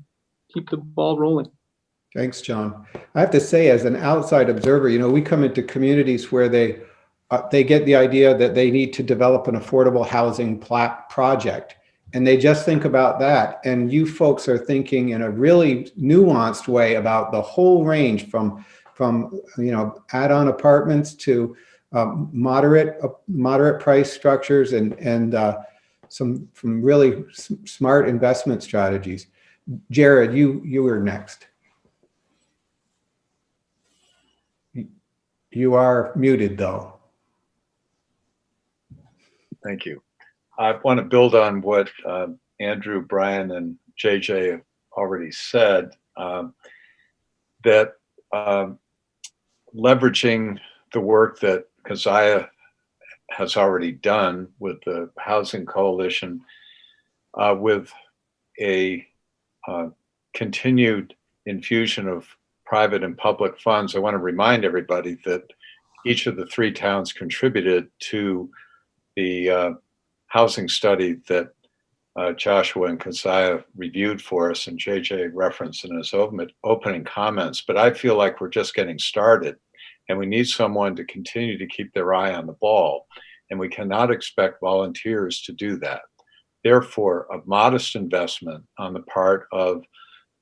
ball rolling. Thanks, John. I have to say, as an outside observer, we come into communities where they get the idea that they need to develop an affordable housing project, and they just think about that. And you folks are thinking in a really nuanced way about the whole range from add-on apartments to moderate price structures and some really smart investment strategies. Jared, you were next. You are muted, though. Thank you. I want to build on what Andrew, Brian, and JJ have already said, that leveraging the work that Keziah has already done with the Housing Coalition, with a continued infusion of private and public funds. I want to remind everybody that each of the three towns contributed to the housing study that Joshua and Keziah reviewed for us and JJ referenced in his opening comments. But I feel like we're just getting started, and we need someone to continue to keep their eye on the ball. And we cannot expect volunteers to do that. Therefore, a modest investment on the part of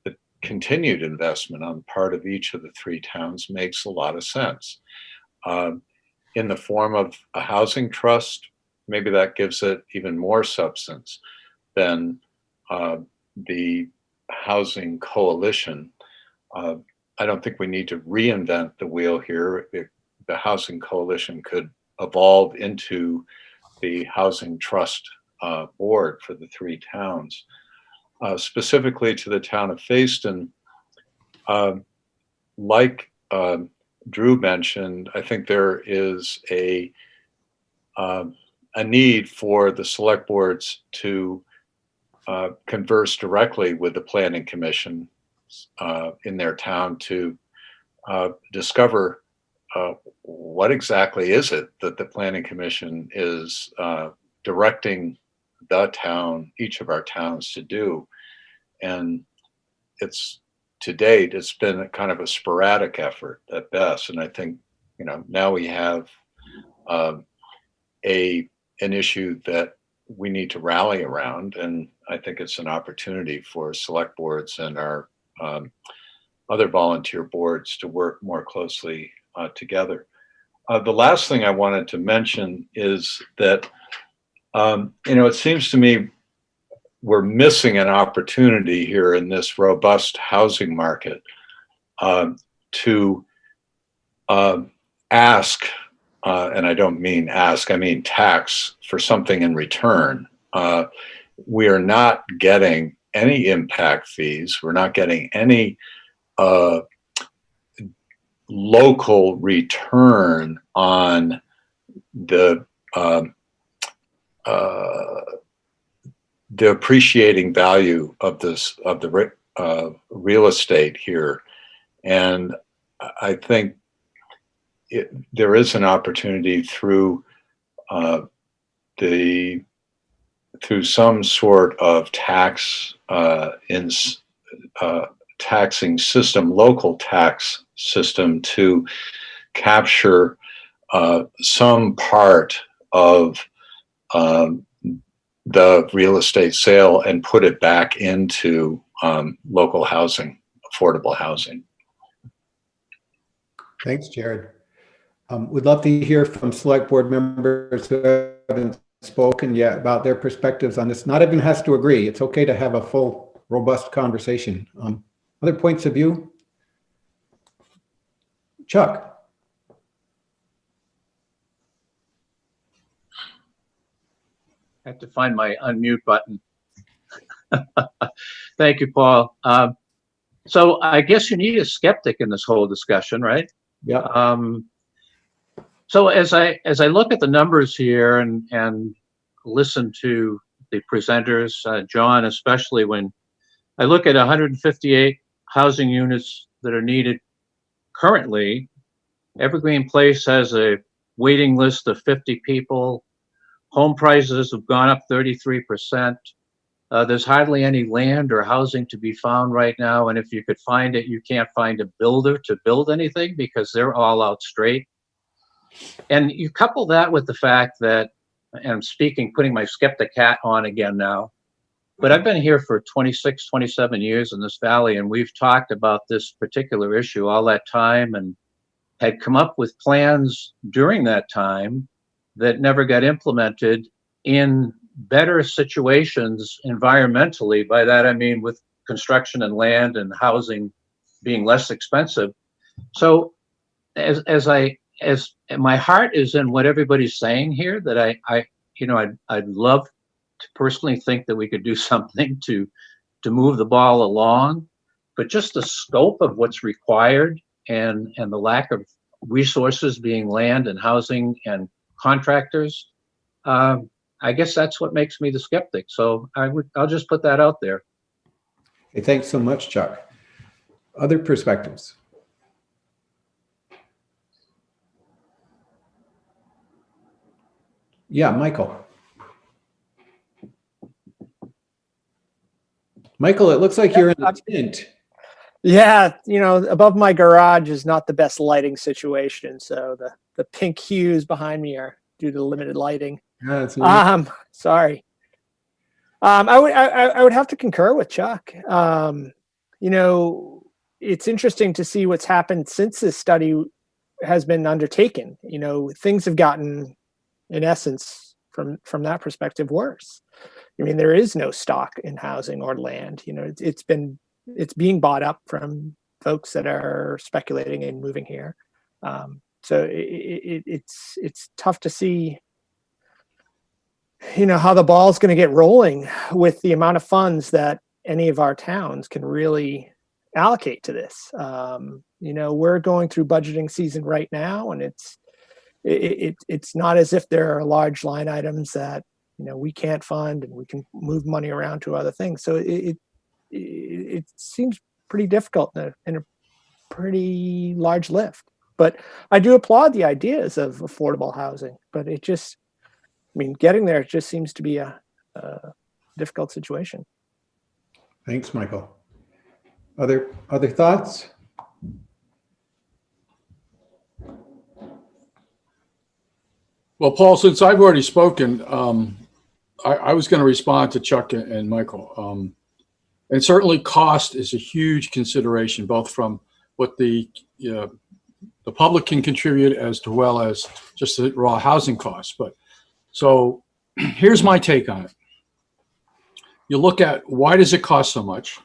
the continued investment on the part of each of the three towns makes a lot of sense. In the form of a housing trust, maybe that gives it even more substance than the housing coalition. I don't think we need to reinvent the wheel here. The housing coalition could evolve into the housing trust board for the three towns. Specifically to the town of Fayston, like Drew mentioned, I think there is a need for the select boards to converse directly with the planning commission in their town to discover what exactly is it that the planning commission is directing the town, each of our towns, to do. And it's, to date, it's been a kind of a sporadic effort at best. And I think, you know, now we have an issue that we need to rally around. And I think it's an opportunity for select boards and our other volunteer boards to work more closely together. The last thing I wanted to mention is that, you know, it seems to me we're missing an opportunity here in this robust housing market to ask, and I don't mean ask, I mean tax for something in return. We are not getting any impact fees. We're not getting any local return on the appreciating value of this, of the real estate here. And I think there is an opportunity through through some sort of taxing system, local tax system, to capture some part of the real estate sale and put it back into local housing, affordable housing. Thanks, Jared. We'd love to hear from select board members who haven't spoken yet about their perspectives on this. Not everyone has to agree. It's okay to have a full, robust conversation. Other points of view? Chuck. I have to find my unmute button. Thank you, Paul. So I guess you need a skeptic in this whole discussion, right? Yeah. So as I look at the numbers here and listen to the presenters, John, especially, when I look at 158 housing units that are needed currently, Evergreen Place has a waiting list of 50 people. Home prices have gone up 33%. There's hardly any land or housing to be found right now. And if you could find it, you can't find a builder to build anything because they're all out straight. And you couple that with the fact that, and I'm speaking, putting my skeptic hat on again now, but I've been here for 26, 27 years in this valley, and we've talked about this particular issue all that time and had come up with plans during that time that never got implemented in better situations environmentally. By that I mean with construction and land and housing being less expensive. So as my heart is in what everybody's saying here, that I'd love to personally think that we could do something to move the ball along, but just the scope of what's required and the lack of resources being land and housing and contractors, I guess that's what makes me the skeptic. So I'll just put that out there. Okay, thanks so much, Chuck. Other perspectives? Yeah, Michael. Michael, it looks like you're in the tent. Yeah, above my garage is not the best lighting situation, so the pink hues behind me are due to limited lighting. Yeah, that's nice. Sorry. I would have to concur with Chuck. It's interesting to see what's happened since this study has been undertaken. Things have gotten, in essence, from that perspective, worse. I mean, there is no stock in housing or land. It's being bought up from folks that are speculating and moving here. So it's tough to see, how the ball's going to get rolling with the amount of funds that any of our towns can really allocate to this. We're going through budgeting season right now, and it's not as if there are large line items that we can't fund and we can move money around to other things. So it seems pretty difficult in a pretty large lift. But I do applaud the ideas of affordable housing, but getting there just seems to be a difficult situation. Thanks, Michael. Other thoughts? Well, Paul, since I've already spoken, I was going to respond to Chuck and Michael. And certainly cost is a huge consideration, both from what the public can contribute as well as just the raw housing costs. But so here's my take on it. You look at why does it cost so much,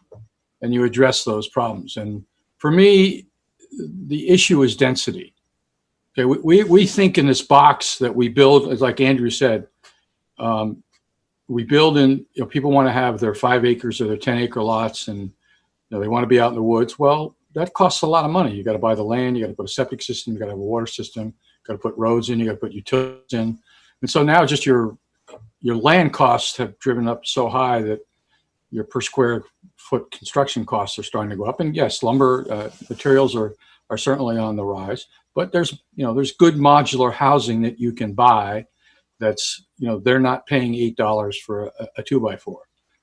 and you address those problems. And for me, the issue is density. Okay, we think in this box that we build, as like Andrew said, we build in, people want to have their 5 acres or their 10-acre lots, and they want to be out in the woods. Well, that costs a lot of money. You got to buy the land, you got to put a septic system, you got to have a water system, you got to put roads in, you got to put utilities in. And so now just your land costs have driven up so high that your per square foot construction costs are starting to go up. And yes, lumber materials are certainly on the rise, but there's good modular housing that you can buy that's, they're not paying $8 for a 2x4,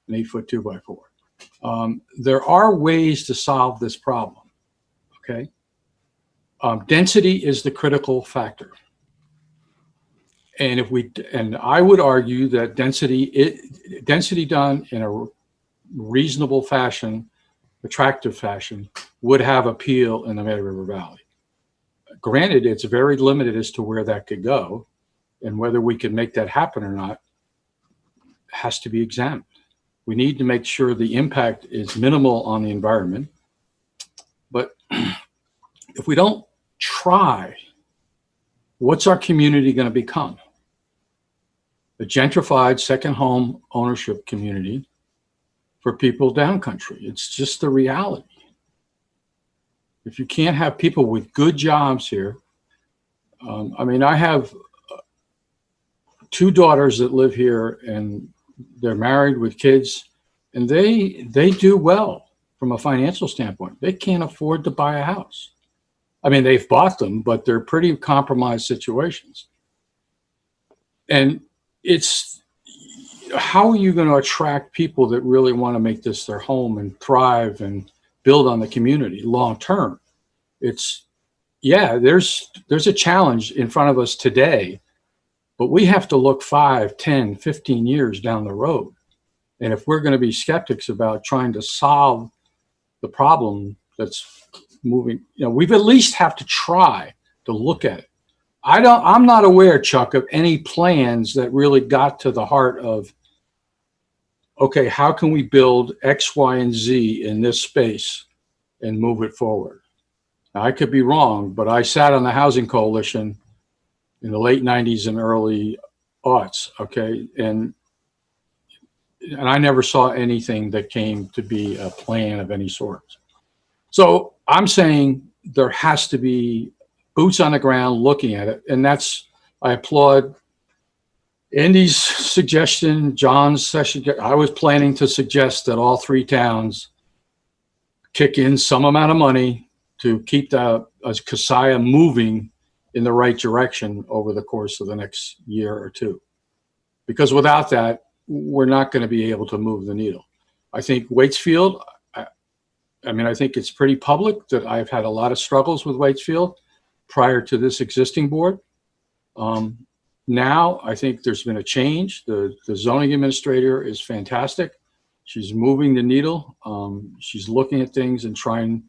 an 8-foot 2x4. There are ways to solve this problem. Okay. Density is the critical factor. And I would argue that density done in a reasonable fashion, attractive fashion, would have appeal in the Mad River Valley. Granted, it's very limited as to where that could go, and whether we can make that happen or not has to be examined. We need to make sure the impact is minimal on the environment. But if we don't try, what's our community going to become? A gentrified second home ownership community for people downcountry. It's just the reality. If you can't have people with good jobs here, I have 2 daughters that live here, and they're married with kids, and they do well from a financial standpoint. They can't afford to buy a house. They've bought them, but they're pretty compromised situations. And it's, how are you going to attract people that really want to make this their home and thrive and build on the community long term? There's a challenge in front of us today, but we have to look 5, 10, 15 years down the road. And if we're going to be skeptics about trying to solve the problem that's moving, we've at least have to try to look at it. I'm not aware, Chuck, of any plans that really got to the heart of, okay, how can we build X, Y, and Z in this space and move it forward? Now, I could be wrong, but I sat on the Housing Coalition in the late 90s and early aughts, okay? And I never saw anything that came to be a plan of any sort. So I'm saying there has to be boots on the ground looking at it. And I applaud Andy's suggestion, John's session. I was planning to suggest that all 3 towns kick in some amount of money to keep the Kasaya moving in the right direction over the course of the next year or two. Because without that, we're not going to be able to move the needle. I think Waitsfield, I mean, I think it's pretty public that I've had a lot of struggles with Waitsfield prior to this existing board. Now, I think there's been a change. The zoning administrator is fantastic. She's moving the needle. She's looking at things and trying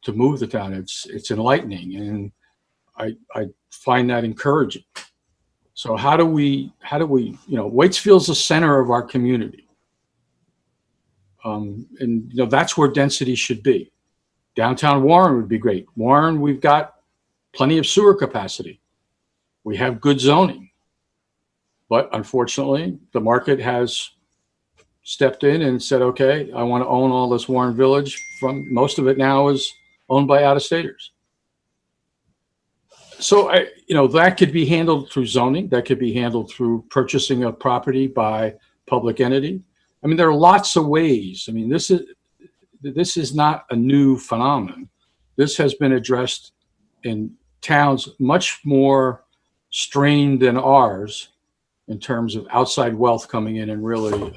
to move the town. It's enlightening, and I find that encouraging. So how do we, Waitsfield's the center of our community. And that's where density should be. Downtown Warren would be great. Warren, we've got plenty of sewer capacity. We have good zoning. But unfortunately, the market has stepped in and said, okay, I want to own all this Warren Village. Most of it now is owned by out-of-staters. So that could be handled through zoning. That could be handled through purchasing a property by public entity. I mean, there are lots of ways. I mean, this is not a new phenomenon. This has been addressed in towns much more strained than ours in terms of outside wealth coming in and really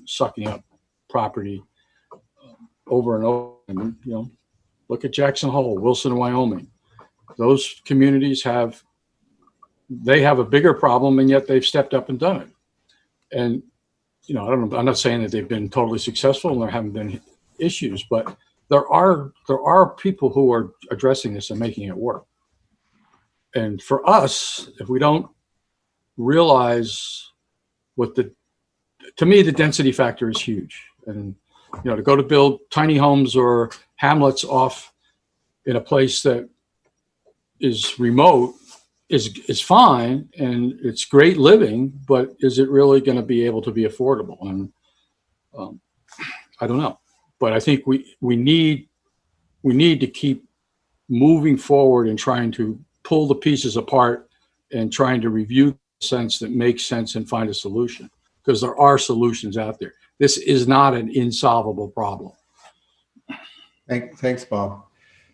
sucking up property over and over. And, look at Jackson Hole, Wilson, Wyoming. Those communities have a bigger problem, and yet they've stepped up and done it. And I'm not saying that they've been totally successful and there haven't been issues, but there are people who are addressing this and making it work. And for us, if we don't realize to me, the density factor is huge. And, to go to build tiny homes or hamlets off in a place that is remote is fine, and it's great living, but is it really going to be able to be affordable? And I don't know, but I think we need to keep moving forward and trying to pull the pieces apart and trying to review the sense that makes sense and find a solution, because there are solutions out there. This is not an insolvable problem. Thanks, Bob.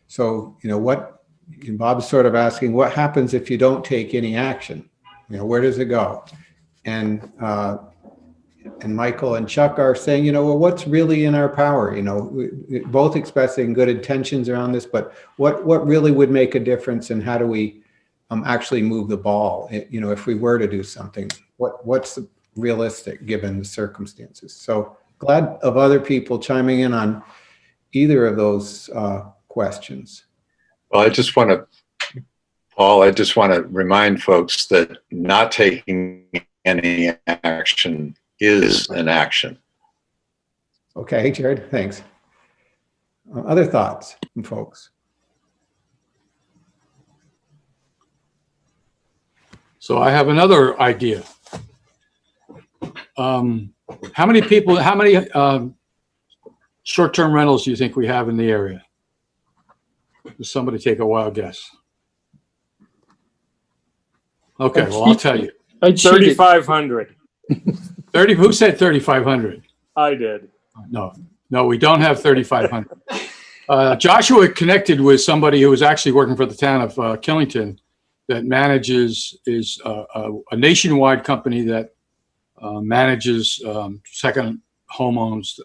So, Bob's sort of asking, what happens if you don't take any action? Where does it go? And Michael and Chuck are saying, well, what's really in our power? Both expressing good intentions around this, but what really would make a difference, and how do we actually move the ball? If we were to do something, what's realistic given the circumstances? So glad of other people chiming in on either of those questions. Well, Paul, I just want to remind folks that not taking any action is an action. Okay, Jared, thanks. Other thoughts from folks? So I have another idea. How many short-term rentals do you think we have in the area? Does somebody take a wild guess? Okay, well, I'll tell you. 3,500. 30. Who said 3,500? I did. No, we don't have 3,500. Joshua connected with somebody who was actually working for the town of Killington that is a nationwide company that manages second homes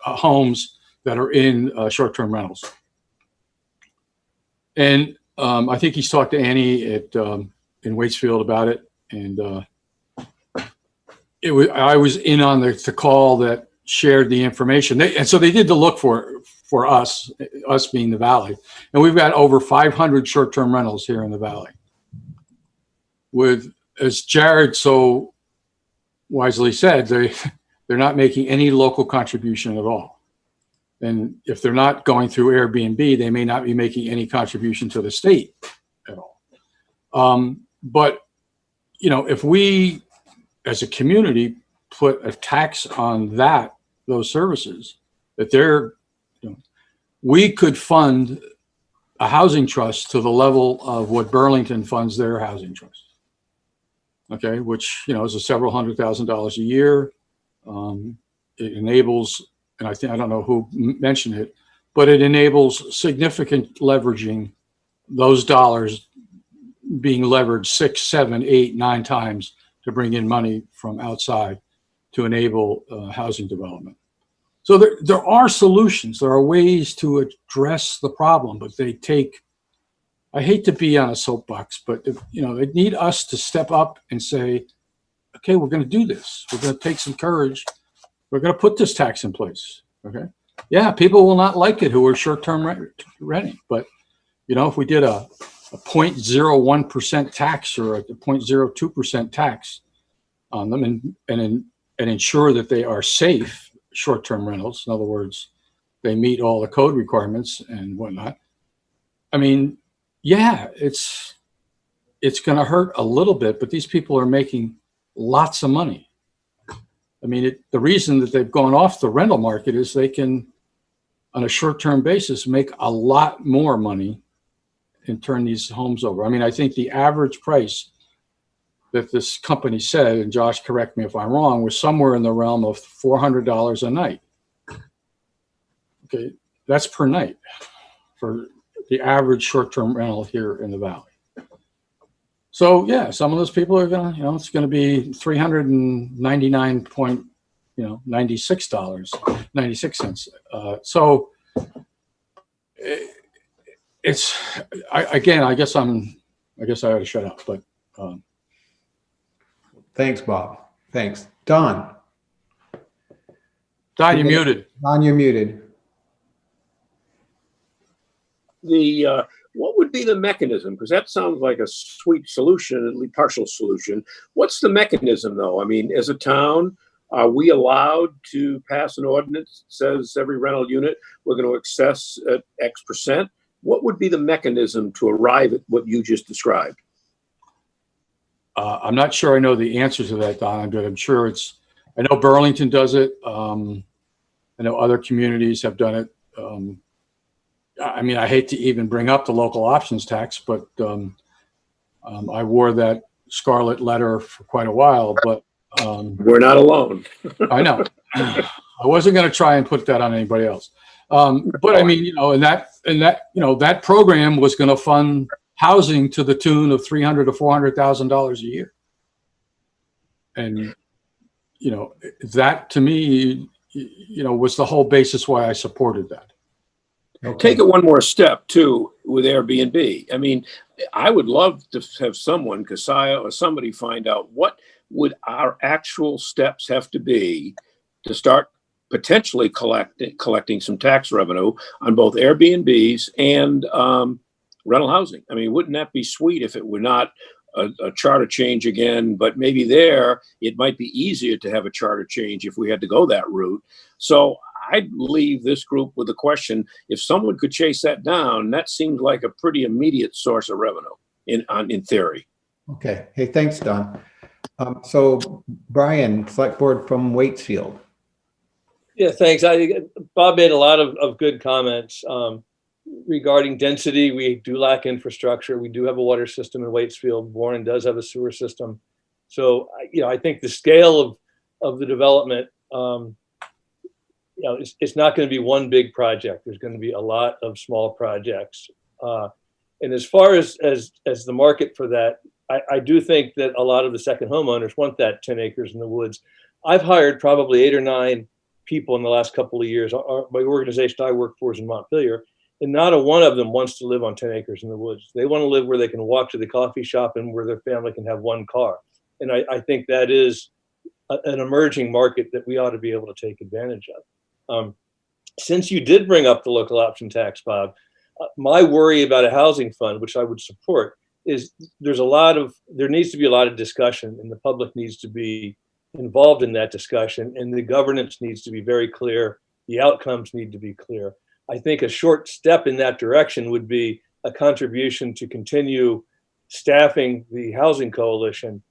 that are in short-term rentals. And I think he's talked to Annie in Waitsfield about it, and I was in on the call that shared the information. And so they did the look for us being the Valley, and we've got over 500 short-term rentals here in the Valley. With, as Jared so wisely said, they're not making any local contribution at all. And if they're not going through Airbnb, they may not be making any contribution to the state at all. But, if we, as a community, put a tax on those services, we could fund a housing trust to the level of what Burlington funds their housing trust. Okay, which, is a several $100,000 a year. It enables, and I don't know who mentioned it, but it enables significant leveraging, those dollars being leveraged 6, 7, 8, 9 times to bring in money from outside to enable housing development. So there are solutions. There are ways to address the problem, but they take, I hate to be on a soapbox, but if, they need us to step up and say, okay, we're going to do this. We're going to take some courage. We're going to put this tax in place. Okay. Yeah, people will not like it who are short-term renting, but if we did a 0.01% tax or a 0.02% tax on them and ensure that they are safe short-term rentals. In other words, they meet all the code requirements and whatnot. I mean, yeah, it's going to hurt a little bit, but these people are making lots of money. I mean, the reason that they've gone off the rental market is they can, on a short-term basis, make a lot more money and turn these homes over. I mean, I think the average price that this company said, and Josh, correct me if I'm wrong, was somewhere in the realm of $400 a night. Okay, that's per night for the average short-term rental here in the Valley. So yeah, some of those people are gonna, it's gonna be $399.96. So it's I guess I ought to shut up, but. Thanks, Bob. Thanks. Don. Don, you're muted. Don, you're muted. What would be the mechanism? Because that sounds like a sweet solution, at least partial solution. What's the mechanism, though? I mean, as a town, are we allowed to pass an ordinance that says every rental unit we're going to access at X percent? What would be the mechanism to arrive at what you just described? I'm not sure I know the answer to that, Don, but I'm sure I know Burlington does it. I know other communities have done it. I mean, I hate to even bring up the local options tax, but I wore that scarlet letter for quite a while, but we're not alone. I know. I wasn't going to try and put that on anybody else. But I mean, that program was going to fund housing to the tune of $300,000 to $400,000 a year. And, that to me, was the whole basis why I supported that. Okay. Take it one more step too with Airbnb. I mean, I would love to have someone, Kasaya or somebody, find out what would our actual steps have to be to start potentially collecting some tax revenue on both Airbnbs and rental housing. I mean, wouldn't that be sweet if it were not a charter change again, but maybe there it might be easier to have a charter change if we had to go that route. So I'd leave this group with the question, if someone could chase that down, that seems like a pretty immediate source of revenue in theory. Okay. Hey, thanks, Don. So Brian, select board from Waitsfield. Yeah, thanks. Bob made a lot of good comments. Regarding density, we do lack infrastructure. We do have a water system in Waitsfield. Warren does have a sewer system. So, I think the scale of the development, it's not going to be one big project. There's going to be a lot of small projects. And as far as the market for that, I do think that a lot of the second homeowners want that 10 acres in the woods. I've hired probably 8 or 9 people in the last couple of years. My organization I work for is in Montpelier. And not a one of them wants to live on 10 acres in the woods. They want to live where they can walk to the coffee shop and where their family can have one car. And I think that is an emerging market that we ought to be able to take advantage of. Since you did bring up the local option tax, Bob, my worry about a housing fund, which I would support, is there needs to be a lot of discussion, and the public needs to be involved in that discussion, and the governance needs to be very clear. The outcomes need to be clear. I think a short step in that direction would be a contribution to continue staffing the housing coalition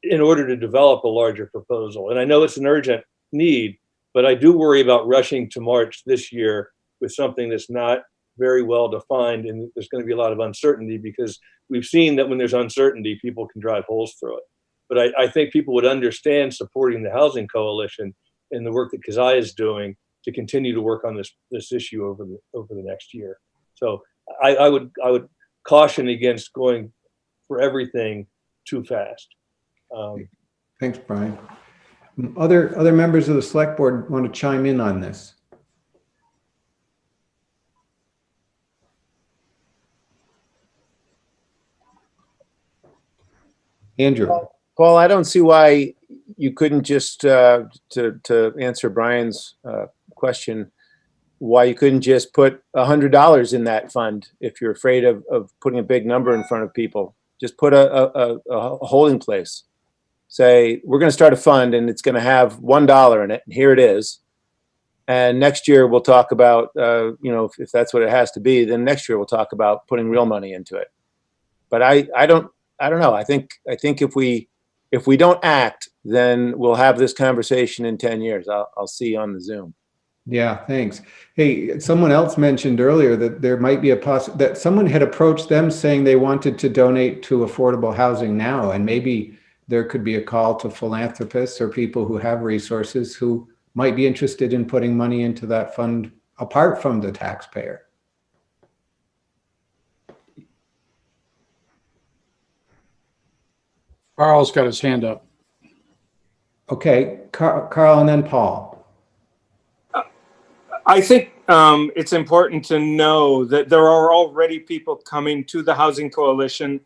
in order to develop a larger proposal. And I know it's an urgent need, but I do worry about rushing to March this year with something that's not very well defined, and there's going to be a lot of uncertainty, because we've seen that when there's uncertainty, people can drive holes through it. But I think people would understand supporting the housing coalition and the work that Keziah is doing to continue to work on this issue over the next year. So I would caution against going for everything too fast. Thanks, Brian. Other members of the select board want to chime in on this? Andrew. Paul, I don't see why you couldn't just, to answer Brian's question, why you couldn't just put $100 in that fund if you're afraid of putting a big number in front of people. Just put a holding place. Say, we're going to start a fund and it's going to have $1 in it. And here it is. And next year we'll talk about, if that's what it has to be, then next year we'll talk about putting real money into it. But I don't know. I think if we don't act, then we'll have this conversation in 10 years. I'll see you on the Zoom. Yeah, thanks. Hey, someone else mentioned earlier that there might be that someone had approached them saying they wanted to donate to affordable housing now, and maybe there could be a call to philanthropists or people who have resources who might be interested in putting money into that fund apart from the taxpayer. Carl's got his hand up. Okay, Carl and then Paul. I think it's important to know that there are already people coming to the Housing Coalition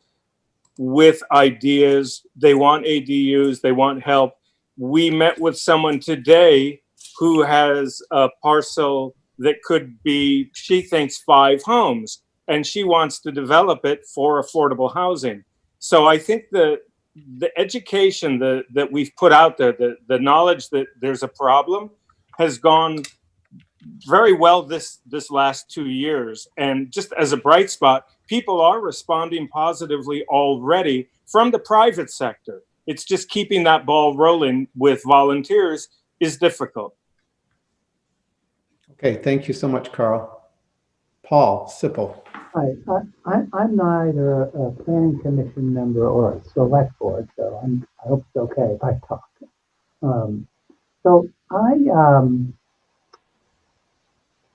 with ideas. They want ADUs, they want help. We met with someone today who has a parcel that could be, she thinks, 5 homes, and she wants to develop it for affordable housing. So I think the education that we've put out there, the knowledge that there's a problem has gone very well this last 2 years. And just as a bright spot, people are responding positively already from the private sector. It's just keeping that ball rolling with volunteers is difficult. Okay, thank you so much, Carl. Paul Sipple. Hi, I'm neither a planning commission member or a select board, so I hope it's okay if I talk. So I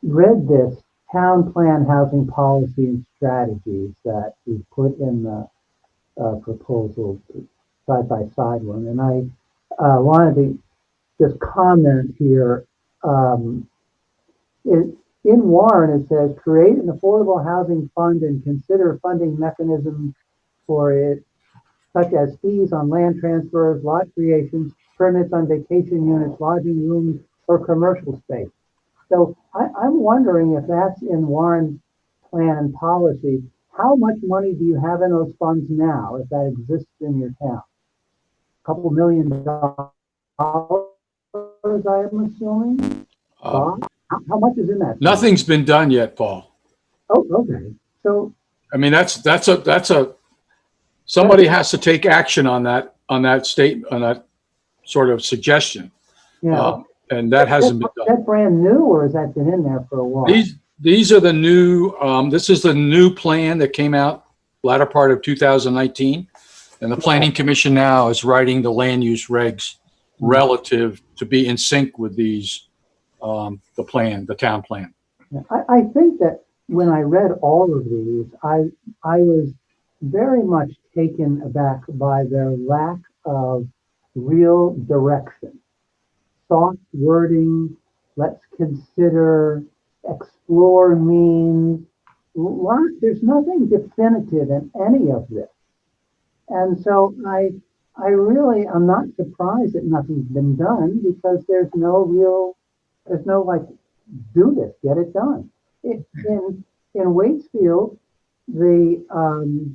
read this town plan housing policy and strategies that we put in the proposal side by side one, and I wanted to just comment here. In Warren, it says, create an affordable housing fund and consider funding mechanisms for it, such as fees on land transfers, lot creations, permits on vacation units, lodging rooms, or commercial space. So I'm wondering if that's in Warren's plan and policy. How much money do you have in those funds now, if that exists in your town? A couple $1 million, I'm assuming? How much is in that? Nothing's been done yet, Paul. Oh, okay. So, I mean, that's somebody has to take action on that statement, on that sort of suggestion. yeah. And that hasn't been Is done. that brand new, or has that been in there for a while? These are the new, this is the new plan that came out latter part of 2019. And the Planning Commission now is writing the land use regs relative to be in sync with these, the town plan. I think that when I read all of these, I was very much taken aback by their lack of real direction. Soft wording, let's consider, explore means. There's nothing definitive in any of this. And so I'm not surprised that nothing's been done, because there's no like, do this, get it done. In Waitsfield, the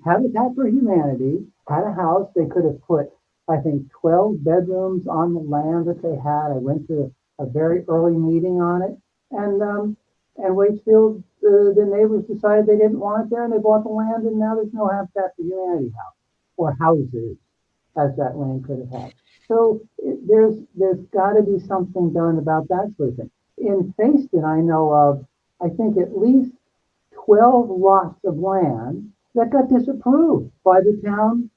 Habitat for Humanity had a house. They could have put, I think, 12 bedrooms on the land that they had. I went to a very early meeting on it, and Waitsfield, the neighbors decided they didn't want it there, and they bought the land, and now there's no Habitat for Humanity house, or houses, as that land could have had. So there's got to be something done about that sort of thing. In Facein, I know of, I think, at least 12 lots of land that got disapproved by the town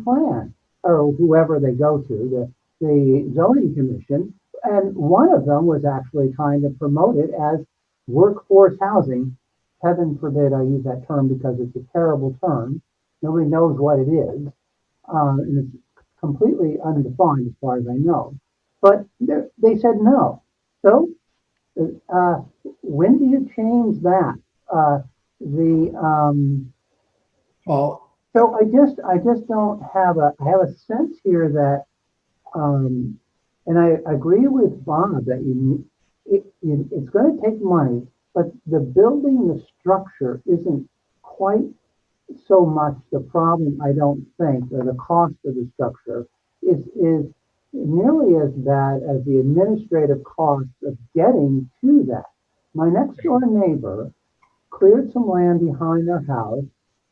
plan, or whoever they go to, the zoning commission, and one of them was actually trying to promote it as workforce housing. Heaven forbid I use that term because it's a terrible term. Nobody knows what it is, and it's completely undefined as far as I know. But they said no. So when do you change that? Paul, So I just don't have I have a sense here that, and I agree with Bob that it's going to take money, but the building, the structure isn't quite so much the problem, I don't think, or the cost of the structure is nearly as bad as the administrative cost of getting to that. My next door neighbor cleared some land behind their house.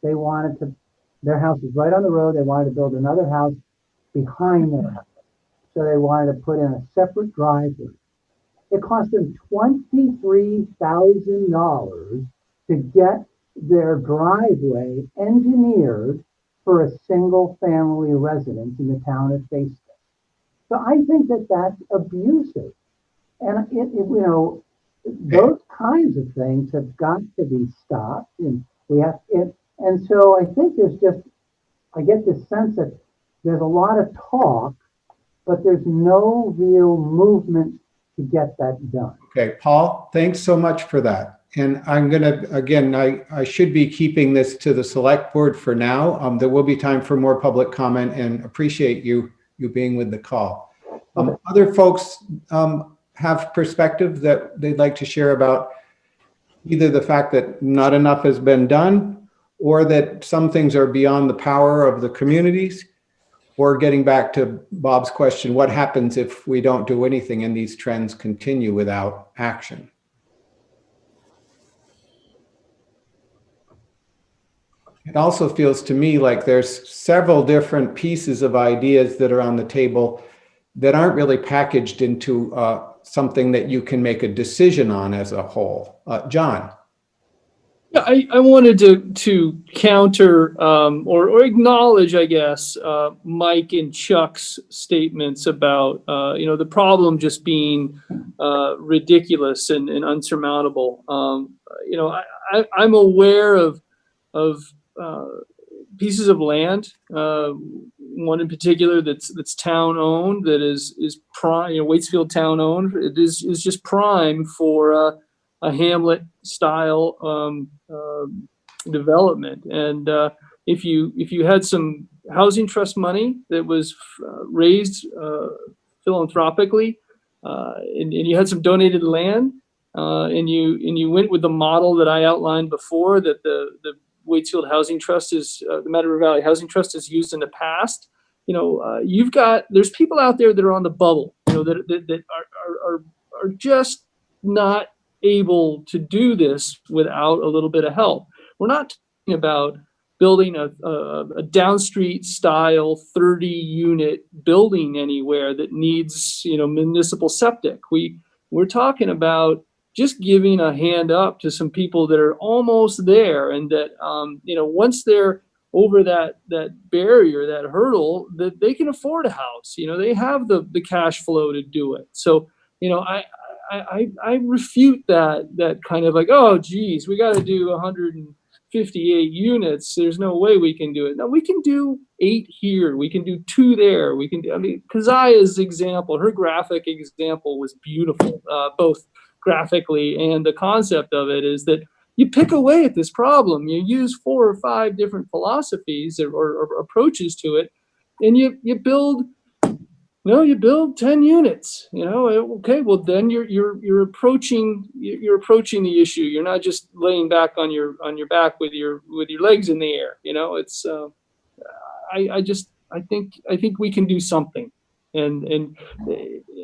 They wanted to, their house is right on the road. They wanted to build another house behind their house. So they wanted to put in a separate driveway. It cost them $23,000 to get their driveway engineered for a single family residence in the town of Facein. So I think that that's abusive. And those kinds of things have got to be stopped. And we have it. And so I think I get this sense that there's a lot of talk, but there's no real movement to get that done. okay, Paul, thanks so much for that. And I'm going to, again, I should be keeping this to the select board for now. There will be time for more public comment, and appreciate you being with the call. Other folks have perspective that they'd like to share about either the fact that not enough has been done, or that some things are beyond the power of the communities, or getting back to Bob's question, what happens if we don't do anything and these trends continue without action? It also feels to me like there's several different pieces of ideas that are on the table that aren't really packaged into something that you can make a decision on as a whole. John. Yeah, I wanted to counter or acknowledge, I guess, Mike and Chuck's statements about the problem just being ridiculous and unsurmountable. I'm aware of pieces of land, one in particular that's town owned, that is prime, Waitsfield town owned. It is just prime for a hamlet style development. And if you had some housing trust money that was raised philanthropically, and you had some donated land, and you went with the model that I outlined before, that the Waitsfield Housing Trust is the Mad River Valley Housing Trust is used in the past. There's people out there that are on the bubble, that are just not able to do this without a little bit of help. We're not talking about building a downstreet style 30 unit building anywhere that needs municipal septic. We're talking about just giving a hand up to some people that are almost there, and that once they're over that barrier, that hurdle, that they can afford a house. They have the cash flow to do it. So I refute that kind of like, oh geez, we got to do 158 units. There's no way we can do it. No, we can do 8 here. We can do 2 there. We can do. Keziah's example, her graphic example was beautiful, both graphically, and the concept of it is that you pick away at this problem. You use 4 or 5 different philosophies or approaches to it, and you build. No, you build 10 units. Okay, well then you're approaching the issue. You're not just laying back on your back with your legs in the air. It's I think we can do something. And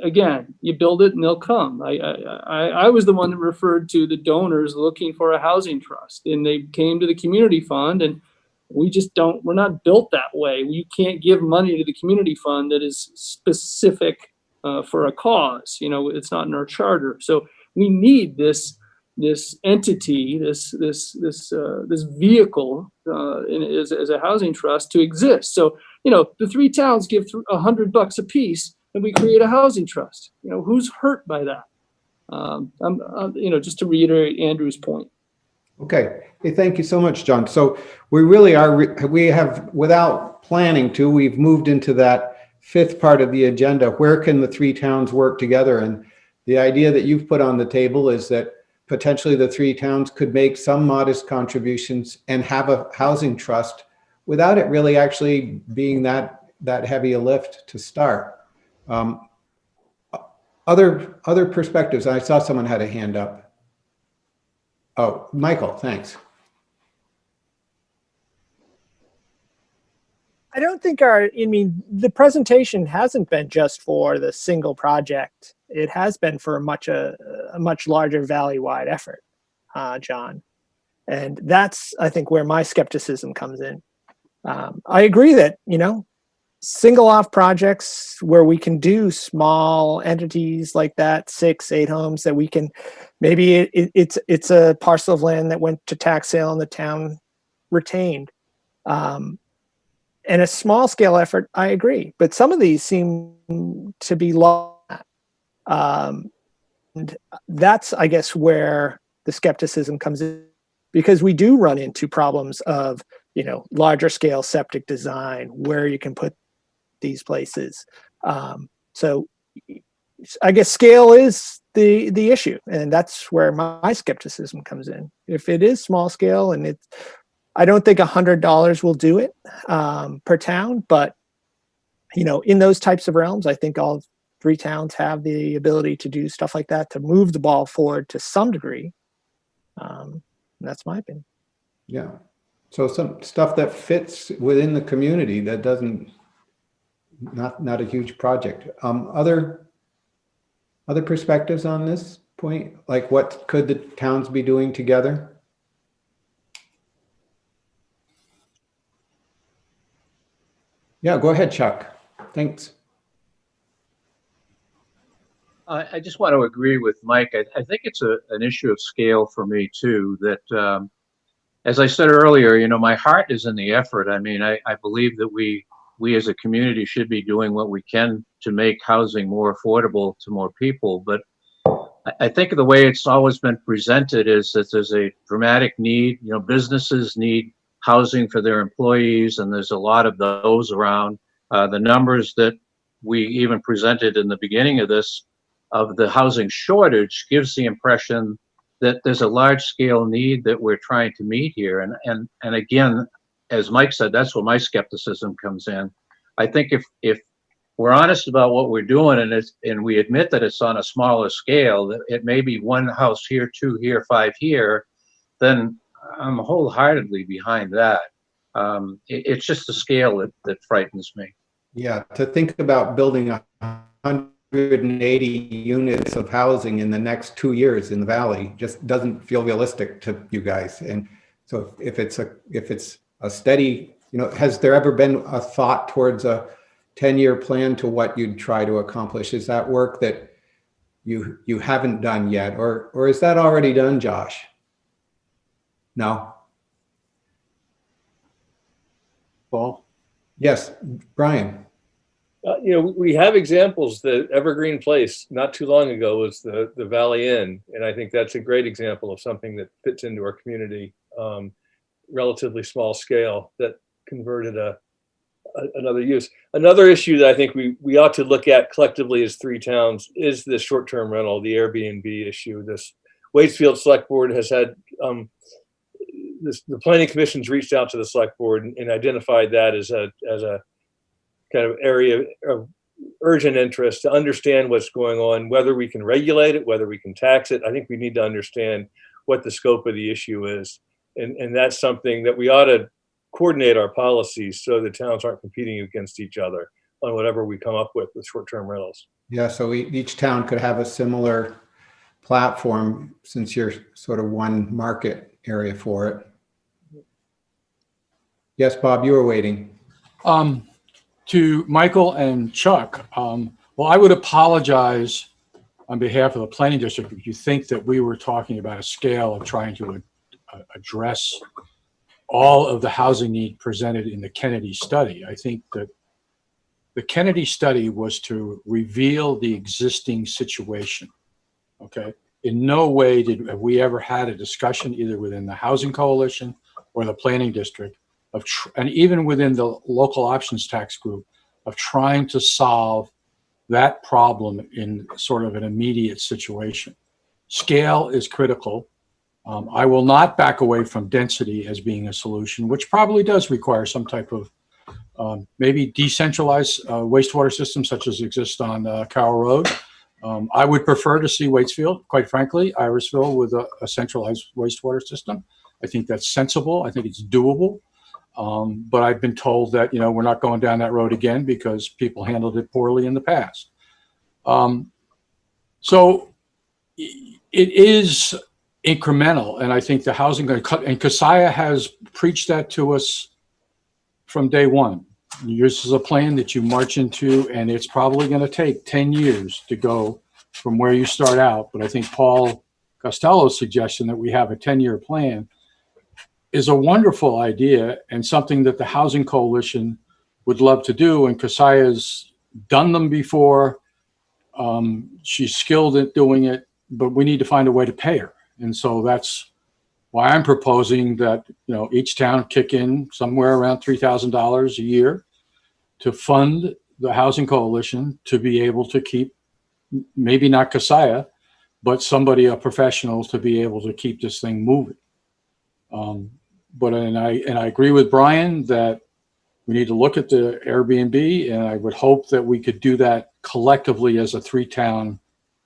again, you build it and they'll come. I was the one that referred to the donors looking for a housing trust, and they came to the community fund, and we're not built that way. You can't give money to the community fund that is specific for a cause. It's not in our charter. So we need this entity, this vehicle as a housing trust to exist. So, the 3 towns give $100 a piece, and we create a housing trust. Who's hurt by that? Just to reiterate Andrew's point. Okay. Hey, thank you so much, John. So we really are, we have, without planning to, we've moved into that fifth part of the agenda. Where can the three towns work together? And the idea that you've put on the table is that potentially the three towns could make some modest contributions and have a housing trust without it really actually being that heavy a lift to start. Other perspectives. I saw someone had a hand up. Oh, Michael, thanks. I don't think the presentation hasn't been just for the single project. It has been for a much larger valley-wide effort, John. And that's, I think, where my skepticism comes in. I agree that, single off projects where we can do small entities like that, 6, 8 homes that we can, maybe it's a parcel of land that went to tax sale and the town retained. And a small scale effort, I agree, but some of these seem to be large. And that's, I guess, where the skepticism comes in, because we do run into problems of, larger scale septic design, where you can put these places. So I guess scale is the issue, and that's where my skepticism comes in. If it is small scale, and I don't think $100 will do it per town, but in those types of realms, I think all 3 towns have the ability to do stuff like that, to move the ball forward to some degree. That's my opinion. Yeah. So some stuff that fits within the community that doesn't, not a huge project. Other perspectives on this point? Like, what could the towns be doing together? Yeah, go ahead, Chuck. Thanks. I just want to agree with Mike. I think it's an issue of scale for me too, that as I said earlier, my heart is in the effort. I mean, I believe that we as a community should be doing what we can to make housing more affordable to more people. But I think the way it's always been presented is that there's a dramatic need. Businesses need housing for their employees, and there's a lot of those around. The numbers that we even presented in the beginning of this, of the housing shortage, gives the impression that there's a large scale need that we're trying to meet here. And again, as Mike said, that's where my skepticism comes in. I think if we're honest about what we're doing, and we admit that it's on a smaller scale, that it may be 1 house here, 2 here, 5 here, then I'm wholeheartedly behind that. It's just the scale that frightens me. Yeah, to think about building 180 units of housing in the next 2 years in the valley just doesn't feel realistic to you guys. And so if it's a steady, has there ever been a thought towards a 10-year plan to what you'd try to accomplish? Is that work that you haven't done yet, or is that already done, Josh? No. Paul? Yes, Brian. We have examples. The Evergreen Place not too long ago was the Valley Inn, and I think that's a great example of something that fits into our community, relatively small scale, that converted another use. Another issue that I think we ought to look at collectively as 3 towns is the short-term rental, the Airbnb issue. This Waitsfield Select Board has had the Planning Commission's reached out to the Select Board and identified that as a kind of area of urgent interest to understand what's going on, whether we can regulate it, whether we can tax it. I think we need to understand what the scope of the issue is. And that's something that we ought to coordinate our policies so the towns aren't competing against each other on whatever we come up with short-term rentals. Yeah, so each town could have a similar platform since you're sort of one market area for it. Yes, Bob, you were waiting. To Michael and Chuck, well, I would apologize on behalf of the planning district if you think that we were talking about a scale of trying to address all of the housing need presented in the Kennedy study. I think that The Kennedy study was to reveal the existing situation. Okay. In no way have we ever had a discussion either within the housing coalition or the planning district and even within the local options tax group of trying to solve that problem in sort of an immediate situation. Scale is critical. I will not back away from density as being a solution, which probably does require some type of maybe decentralized wastewater systems such as exist on Carroll Road. I would prefer to see Waitsfield, quite frankly, Irisville with a centralized wastewater system. I think that's sensible. I think it's doable. But I've been told that, we're not going down that road again because people handled it poorly in the past. So it is incremental. And I think the housing, and Keziah has preached that to us from day one. Yours is a plan that you march into, and it's probably going to take 10 years to go from where you start out. But I think Paul Costello's suggestion that we have a 10-year plan is a wonderful idea and something that the Housing Coalition would love to do. And Keziah's done them before. She's skilled at doing it, but we need to find a way to pay her. And so that's why I'm proposing that, each town kick in somewhere around $3,000 a year to fund the Housing Coalition to be able to keep, maybe not Keziah, but somebody, a professional, to be able to keep this thing moving. I agree with Brian that we need to look at the Airbnb, and I would hope that we could do that collectively as a 3-town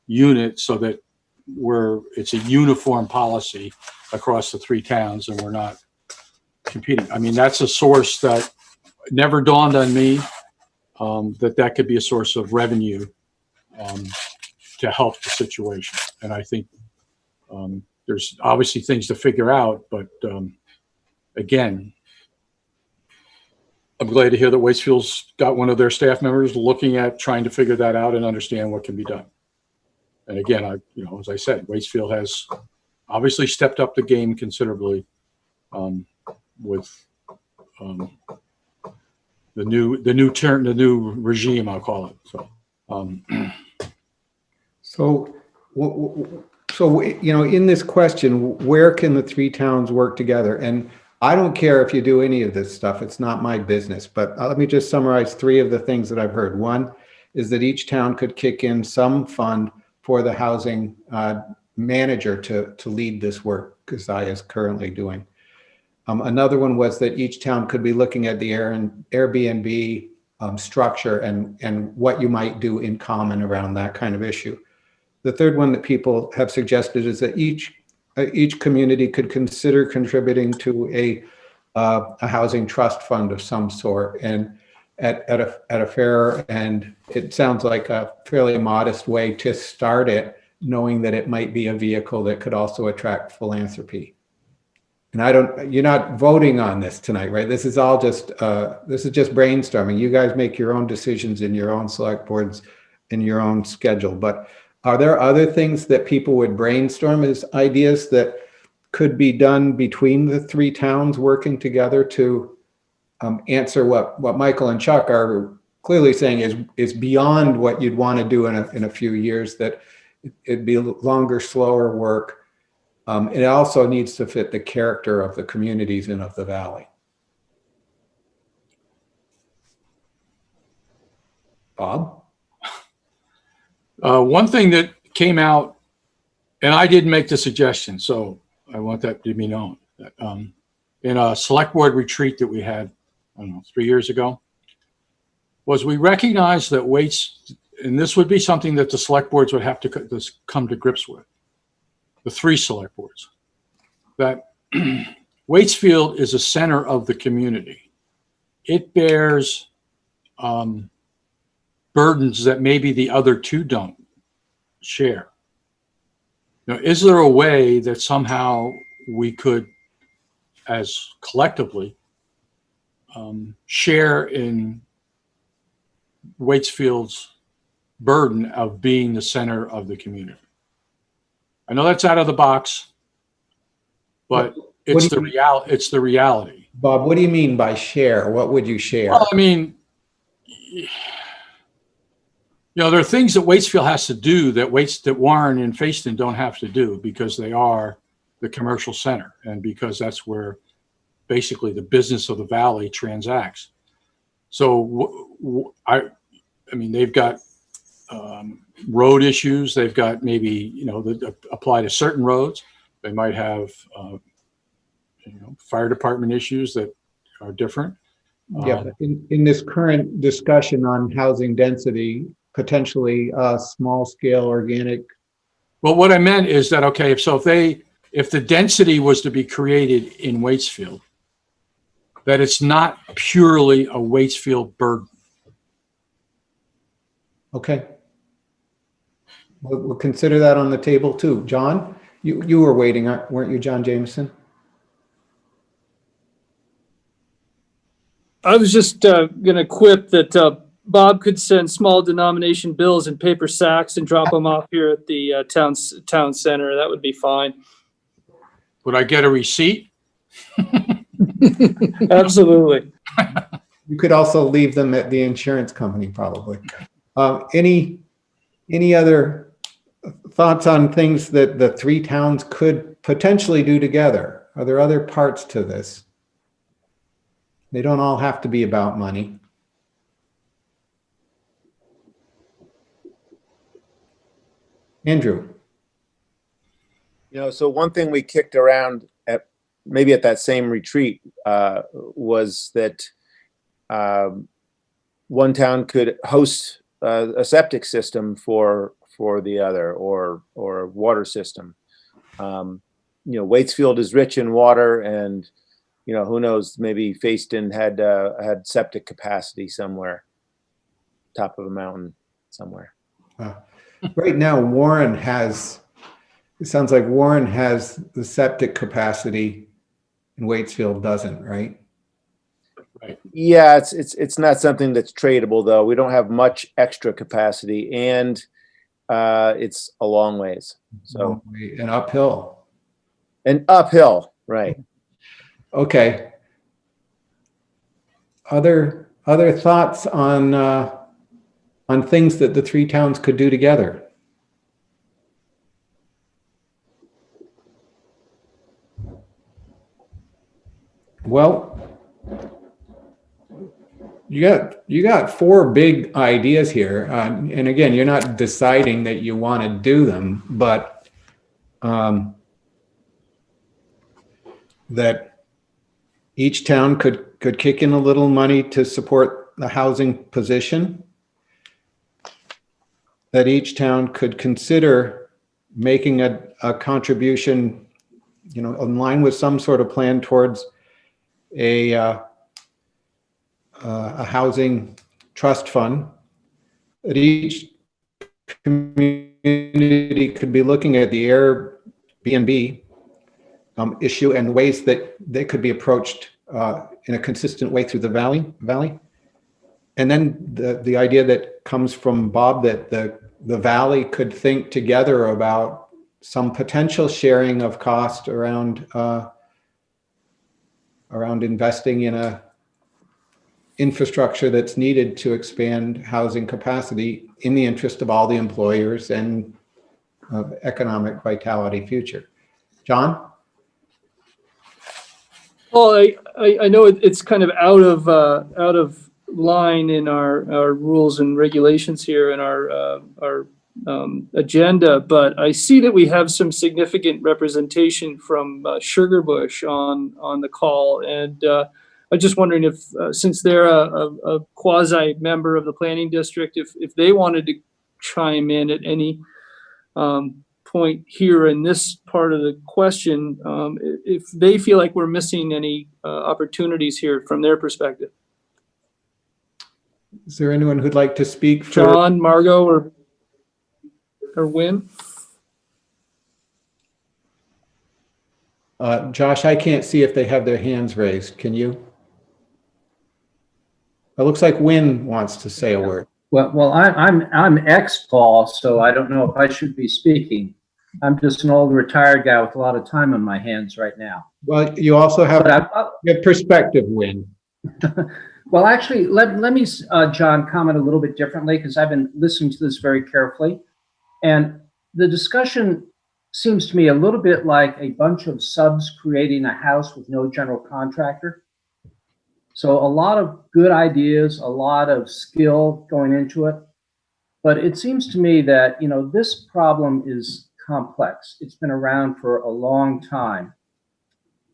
unit so that it's a uniform policy across the 3 towns and we're not competing. I mean, that's a source that never dawned on me, that could be a source of revenue to help the situation. And I think there's obviously things to figure out, but again, I'm glad to hear that Waitsfield's got one of their staff members looking at trying to figure that out and understand what can be done. And again, as I said, Waitsfield has obviously stepped up the game considerably with the new regime, I'll call it. So, in this question, where can the 3 towns work together? And I don't care if you do any of this stuff. It's not my business. But let me just summarize 3 of the things that I've heard. One is that each town could kick in some fund for the housing manager to lead this work, Keziah is currently doing. Another one was that each town could be looking at the Airbnb structure and what you might do in common around that kind of issue. The third one that people have suggested is that each community could consider contributing to a housing trust fund of some sort, and at a fair, and it sounds like a fairly modest way to start it, knowing that it might be a vehicle that could also attract philanthropy. And you're not voting on this tonight, right? This is all just brainstorming. You guys make your own decisions in your own select boards, in your own schedule. But are there other things that people would brainstorm as ideas that could be done between the 3 towns working together to answer what Michael and Chuck are clearly saying is beyond what you'd want to do in a few years, that it'd be longer, slower work. It also needs to fit the character of the communities and of the valley. Bob? One thing that came out, and I didn't make the suggestion, so I want that to be known, that in a select board retreat that we had, 3 years ago, was we recognized that and this would be something that the select boards would have to come to grips with, the 3 select boards, that Waitsfield is a center of the community. It bears burdens that maybe the other 2 don't share. Now, is there a way that somehow we could, as collectively, share in Waitsfield's burden of being the center of the community? I know that's out of the box, but it's the reality. Bob, what do you mean by share? What would you share? Well, I mean, You know, there are things that Waitsfield has to do that Warren and Facein don't have to do because they are the commercial center and because that's where basically the business of the valley transacts. So I mean, they've got road issues. They've got maybe, you know, that apply to certain roads. They might have, you know, fire department issues that are different. Yeah, but in this current discussion on housing density, potentially small scale organic. Well, what I meant is that, okay, if the density was to be created in Waitsfield, that it's not purely a Waitsfield burden. Okay. We'll consider that on the table too. John, you were waiting, weren't you, John Jameson? I was just going to quip that Bob could send small denomination bills in paper sacks and drop them off here at the town center. That would be fine. Would I get a receipt? Absolutely. You could also leave them at the insurance company, probably. Any other thoughts on things that the three towns could potentially do together? Are there other parts to this? They don't all have to be about money. Andrew. You know, so one thing we kicked around at maybe at that same retreat was that one town could host a septic system for the other, or water system. You know, Waitsfield is rich in water, and you know, who knows? Maybe Facein had septic capacity somewhere, top of a mountain somewhere. Right now, Warren has. It sounds like Warren has the septic capacity, and Waitsfield doesn't, right? Right. Yeah, it's not something that's tradable though. We don't have much extra capacity, and it's a long ways. So and uphill. And uphill, right? Okay. Other thoughts on things that the three towns could do together? Well, you got four big ideas here, and again, you're not deciding that you want to do them, but that each town could kick in a little money to support the housing position. That each town could consider making a contribution, you know, in line with some sort of plan towards a housing trust fund. That each community could be looking at the Airbnb issue and ways that they could be approached in a consistent way through the valley. And then the idea that comes from Bob that the valley could think together about some potential sharing of cost around investing in a infrastructure that's needed to expand housing capacity in the interest of all the employers and economic vitality future. John? Well, I know it's kind of out of line in our rules and regulations here in our agenda, but I see that we have some significant representation from Sugarbush on the call, and I'm just wondering if, since they're a quasi member of the planning district, if they wanted to chime in at any point here in this part of the question, if they feel like we're missing any opportunities here from their perspective. Is there anyone who'd like to speak for John, Margot, or Wynn? Josh? I can't see if they have their hands raised. Can you? It looks like Wynn wants to say a word. Well, I'm ex-Paul, so I don't know if I should be speaking. I'm just an old retired guy with a lot of time on my hands right now. Well, you also have your perspective, Wynn. Well, actually, let me, John, comment a little bit differently because I've been listening to this very carefully. And the discussion seems to me a little bit like a bunch of subs creating a house with no general contractor. So a lot of good ideas, a lot of skill going into it. But it seems to me that, this problem is complex. It's been around for a long time.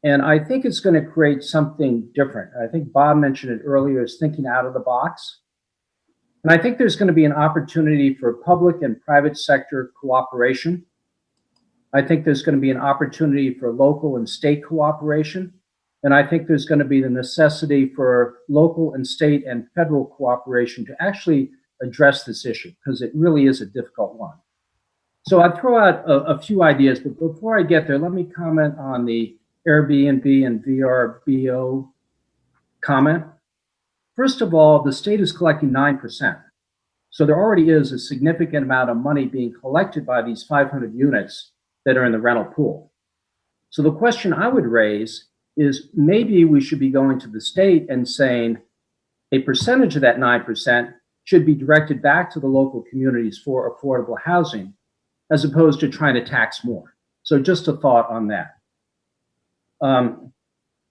And I think it's going to create something different. I think Bob mentioned it earlier, is thinking out of the box. And I think there's going to be an opportunity for public and private sector cooperation. I think there's going to be an opportunity for local and state cooperation. And I think there's going to be the necessity for local and state and federal cooperation to actually address this issue, because it really is a difficult one. So I'd throw out a few ideas, but before I get there, let me comment on the Airbnb and VRBO comment. First of all, the state is collecting 9%. So there already is a significant amount of money being collected by these 500 units that are in the rental pool. So the question I would raise is, maybe we should be going to the state and saying a percentage of that 9% should be directed back to the local communities for affordable housing, as opposed to trying to tax more. So just a thought on that.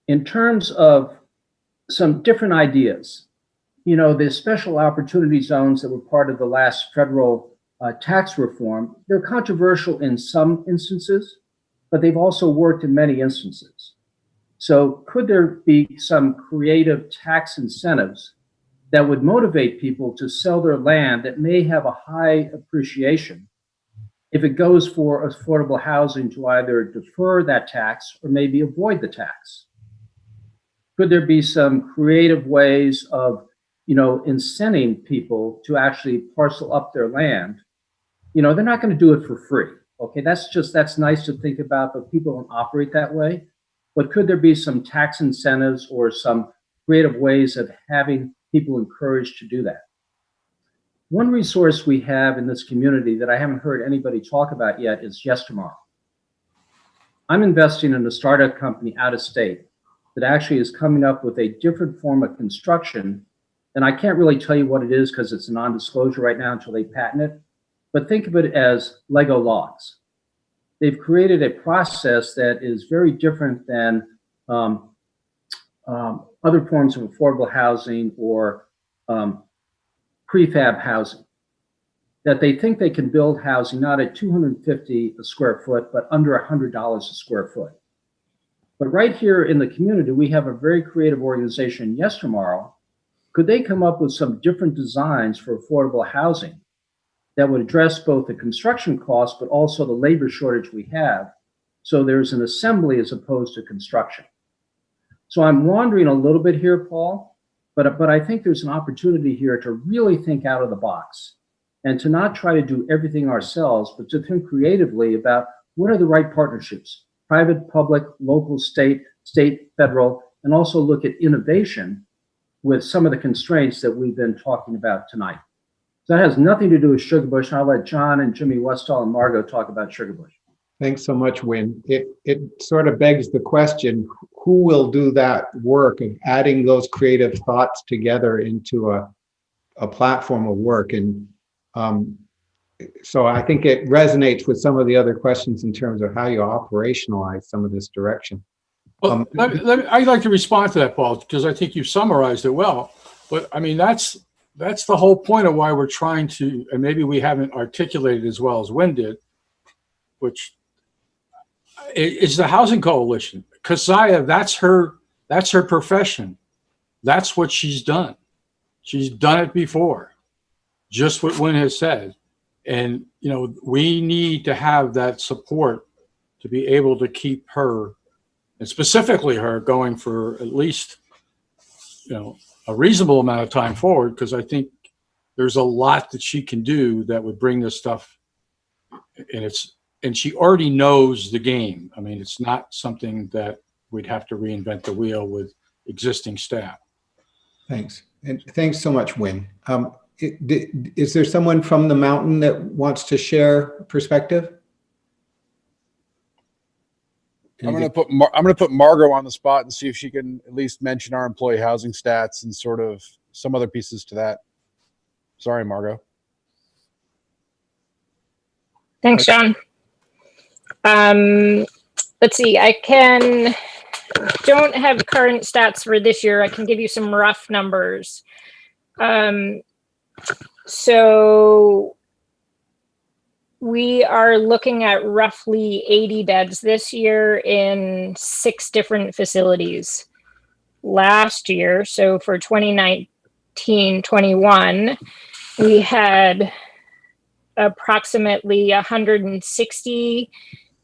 In terms of some different ideas, the special opportunity zones that were part of the last federal tax reform, they're controversial in some instances, but they've also worked in many instances. So could there be some creative tax incentives that would motivate people to sell their land that may have a high appreciation if it goes for affordable housing, to either defer that tax or maybe avoid the tax? Could there be some creative ways of, incenting people to actually parcel up their land? They're not going to do it for free. Okay, that's nice to think about, but people don't operate that way. But could there be some tax incentives or some creative ways of having people encouraged to do that? One resource we have in this community that I haven't heard anybody talk about yet is Yes Tomorrow. I'm investing in a startup company out of state that actually is coming up with a different form of construction. And I can't really tell you what it is because it's a non-disclosure right now until they patent it. But think of it as Lego logs. They've created a process that is very different than other forms of affordable housing or prefab housing, that they think they can build housing not at $250 a square foot, but under $100 a square foot. But right here in the community, we have a very creative organization, Yes Tomorrow. Could they come up with some different designs for affordable housing that would address both the construction costs, but also the labor shortage we have, so there's an assembly as opposed to construction? So I'm wandering a little bit here, Paul, but I think there's an opportunity here to really think out of the box and to not try to do everything ourselves, but to think creatively about what are the right partnerships, private, public, local, state, federal, and also look at innovation with some of the constraints that we've been talking about tonight. So that has nothing to do with Sugarbush. I'll let John and Jimmy Westall and Margot talk about Sugarbush. Thanks so much, Wynn. It sort of begs the question, who will do that work of adding those creative thoughts together into a platform of work? And so I think it resonates with some of the other questions in terms of how you operationalize some of this direction. Well, I'd like to respond to that, Paul, because I think you summarized it well. But I mean, that's the whole point of why we're trying to, and maybe we haven't articulated as well as Wynn did, which is the Housing Coalition. Keziah, that's her profession. That's what she's done. She's done it before, just what Wynn has said. And, we need to have that support to be able to keep her, and specifically her, going for at least, a reasonable amount of time forward, because I think there's a lot that she can do that would bring this stuff. And she already knows the game. I mean, it's not something that we'd have to reinvent the wheel with existing staff. Thanks. And thanks so much, Wynn. Is there someone from the mountain that wants to share perspective? I'm gonna put Margot on the spot and see if she can at least mention our employee housing stats and sort of some other pieces to that. Sorry, Margot. Thanks, John. Let's see. Don't have current stats for this year. I can give you some rough numbers. So we are looking at roughly 80 beds this year in 6 different facilities. Last year, so for 2019-21, we had approximately 160,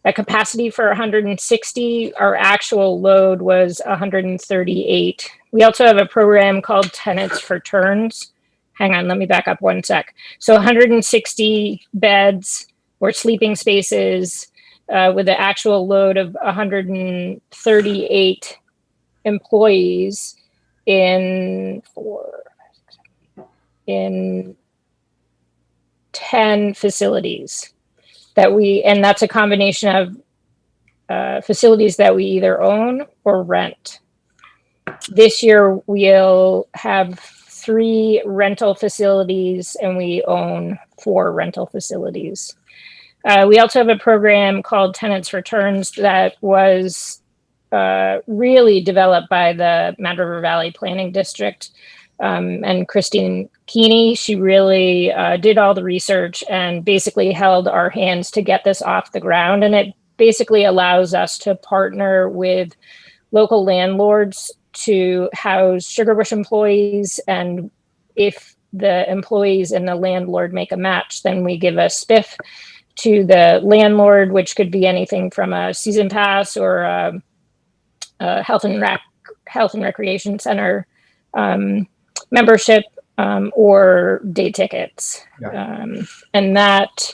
a capacity for 160. Our actual load was 138. We also have a program called Tenants for Turns. Hang on, let me back up one sec. So 160 beds or sleeping spaces with an actual load of 138 employees in 10 facilities and that's a combination of facilities that we either own or rent. This year we'll have 3 rental facilities and we own 4 rental facilities. We also have a program called Tenants for Turns that was really developed by the Mad River Valley Planning District and Christine Keeney. She really did all the research and basically held our hands to get this off the ground. And it basically allows us to partner with local landlords to house Sugarbush employees. And if the employees and the landlord make a match, then we give a spiff to the landlord, which could be anything from a season pass or a health and recreation center membership or day tickets. Yeah. And that,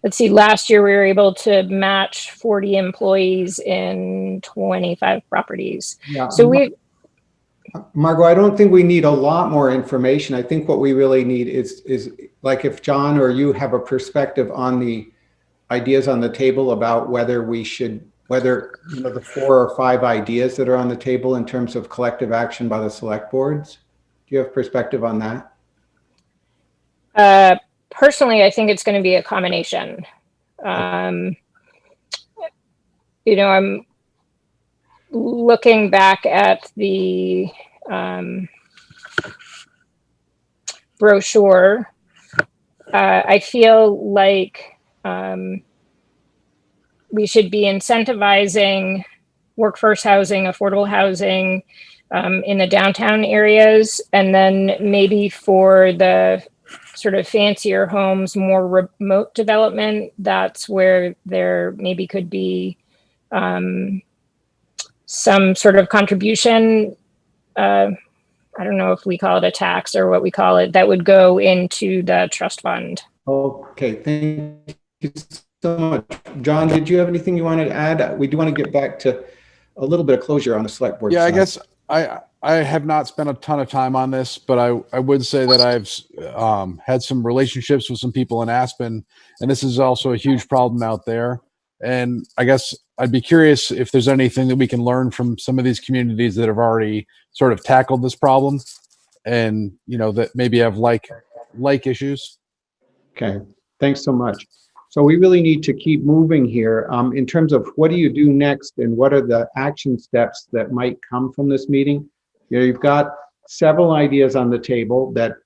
let's see, last year we were able to match 40 employees in 25 properties. Yeah. So Margot, I don't think we need a lot more information. I think what we really need is like if John or you have a perspective on the ideas on the table about whether we should, the 4 or 5 ideas that are on the table in terms of collective action by the select boards. Do you have perspective on that? Personally, I think it's going to be a combination. I'm looking back at the brochure. I feel like we should be incentivizing workforce housing, affordable housing in the downtown areas, and then maybe for the sort of fancier homes, more remote development. That's where there maybe could be some sort of contribution. I don't know if we call it a tax or what we call it, that would go into the trust fund. Okay, thank you so much. John, did you have anything you wanted to add? We do want to get back to a little bit of closure on the select board Yeah, side. I guess I have not spent a ton of time on this, but I would say that I've had some relationships with some people in Aspen, and this is also a huge problem out there. And I guess I'd be curious if there's anything that we can learn from some of these communities that have already sort of tackled this problem and, that maybe have like issues. Okay, thanks so much. So we really need to keep moving here in terms of what do you do next and what are the action steps that might come from this meeting? You've got several ideas on the table that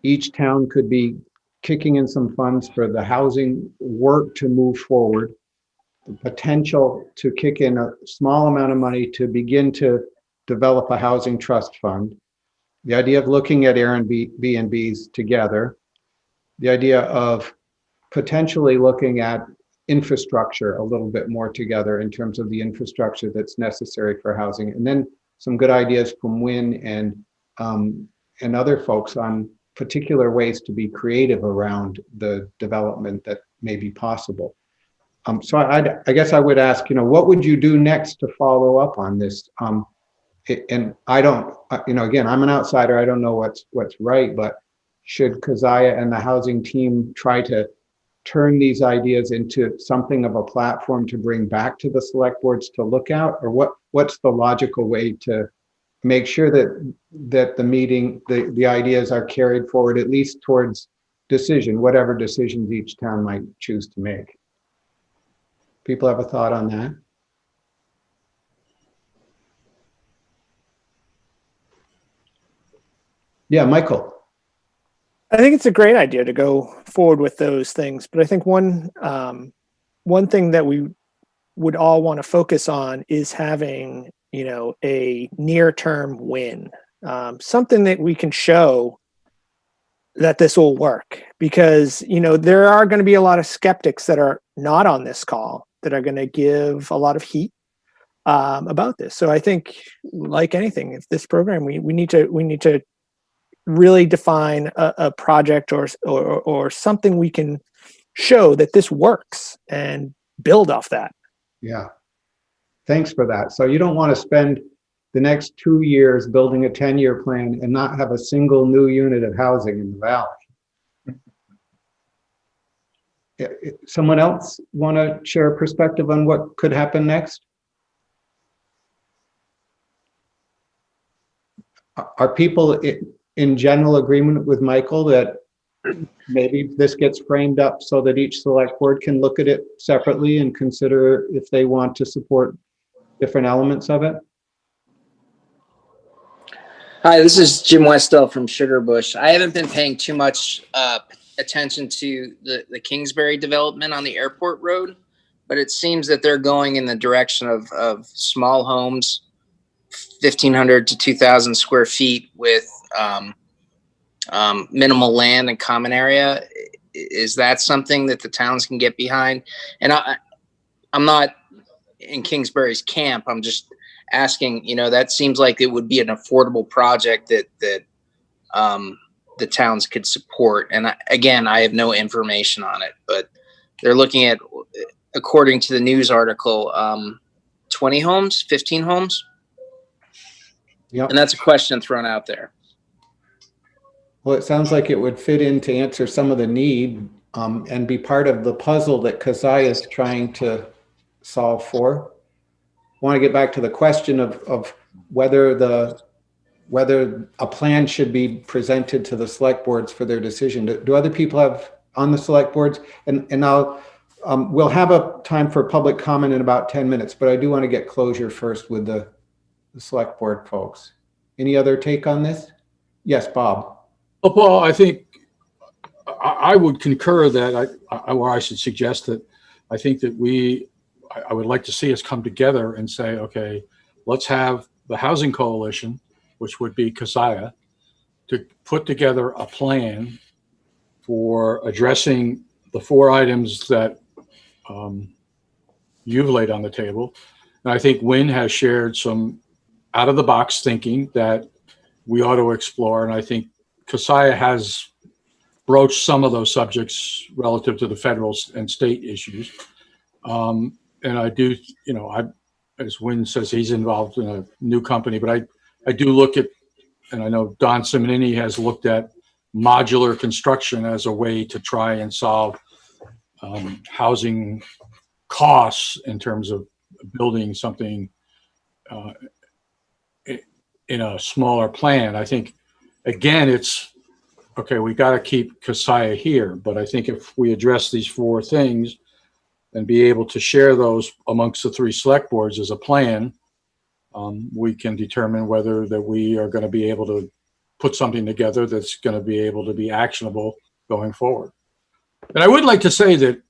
each town could be kicking in some funds for the housing work to move forward, the potential to kick in a small amount of money to begin to develop a housing trust fund, the idea of looking at Airbnbs together, the idea of potentially looking at infrastructure a little bit more together in terms of the infrastructure that's necessary for housing, and then some good ideas from Wynn and other folks on particular ways to be creative around the development that may be possible. So I guess I would ask, what would you do next to follow up on this? And I don't, again, I'm an outsider. I don't know what's right, but should Keziah and the housing team try to turn these ideas into something of a platform to bring back to the select boards to look at? Or what's the logical way to make sure that the meeting, the ideas are carried forward, at least towards decision, whatever decisions each town might choose to make? People have a thought on that? Yeah, Michael. I think it's a great idea to go forward with those things, but I think one thing that we would all want to focus on is having, a near-term win, something that we can show that this will work, because there are going to be a lot of skeptics that are not on this call that are going to give a lot of heat about this. So I think, like anything, if this program, we need to really define a project or something we can show that this works and build off that. Yeah, thanks for that. So you don't want to spend the next 2 years building a 10-year plan and not have a single new unit of housing in the valley. Someone else want to share a perspective on what could happen next? Are people in general agreement with Michael that maybe this gets framed up so that each select board can look at it separately and consider if they want to support different elements of it? Hi, this is Jim Westell from Sugarbush. I haven't been paying too much attention to the Kingsbury development on the airport road, but it seems that they're going in the direction of small homes, 1,500 to 2,000 square feet with minimal land and common area. Is that something that the towns can get behind? And I'm not in Kingsbury's camp. I'm just asking, that seems like it would be an affordable project that the towns could support. And I have no information on it, but they're looking at, according to the news article, 20 homes, 15 homes. Yep. And that's a question thrown out there. Well, it sounds like it would fit in to answer some of the need and be part of the puzzle that Kasai is trying to solve for. I want to get back to the question of whether a plan should be presented to the select boards for their decision. Do other people have on the select boards? And we'll have a time for public comment in about 10 minutes, but I do want to get closure first with the select board folks. Any other take on this? Yes, Bob. Well, Paul, I think I would concur that I should suggest that I think that I would like to see us come together and say, okay, let's have the Housing Coalition, which would be Kasaya, to put together a plan for addressing the 4 items that you've laid on the table. And I think Wynn has shared some out-of-the-box thinking that we ought to explore. And I think Kasaya has broached some of those subjects relative to the federal and state issues. And I do, as Wynn says, he's involved in a new company, but I do look at, and I know Don Simonini has looked at modular construction as a way to try and solve housing costs in terms of building something in a smaller plan. I think, again, it's, okay, we got to keep Kasaya here, but I think if we address these 4 things and be able to share those amongst the 3 select boards as a plan, we can determine whether that we are going to be able to put something together that's going to be able to be actionable going forward. And I would like to say that,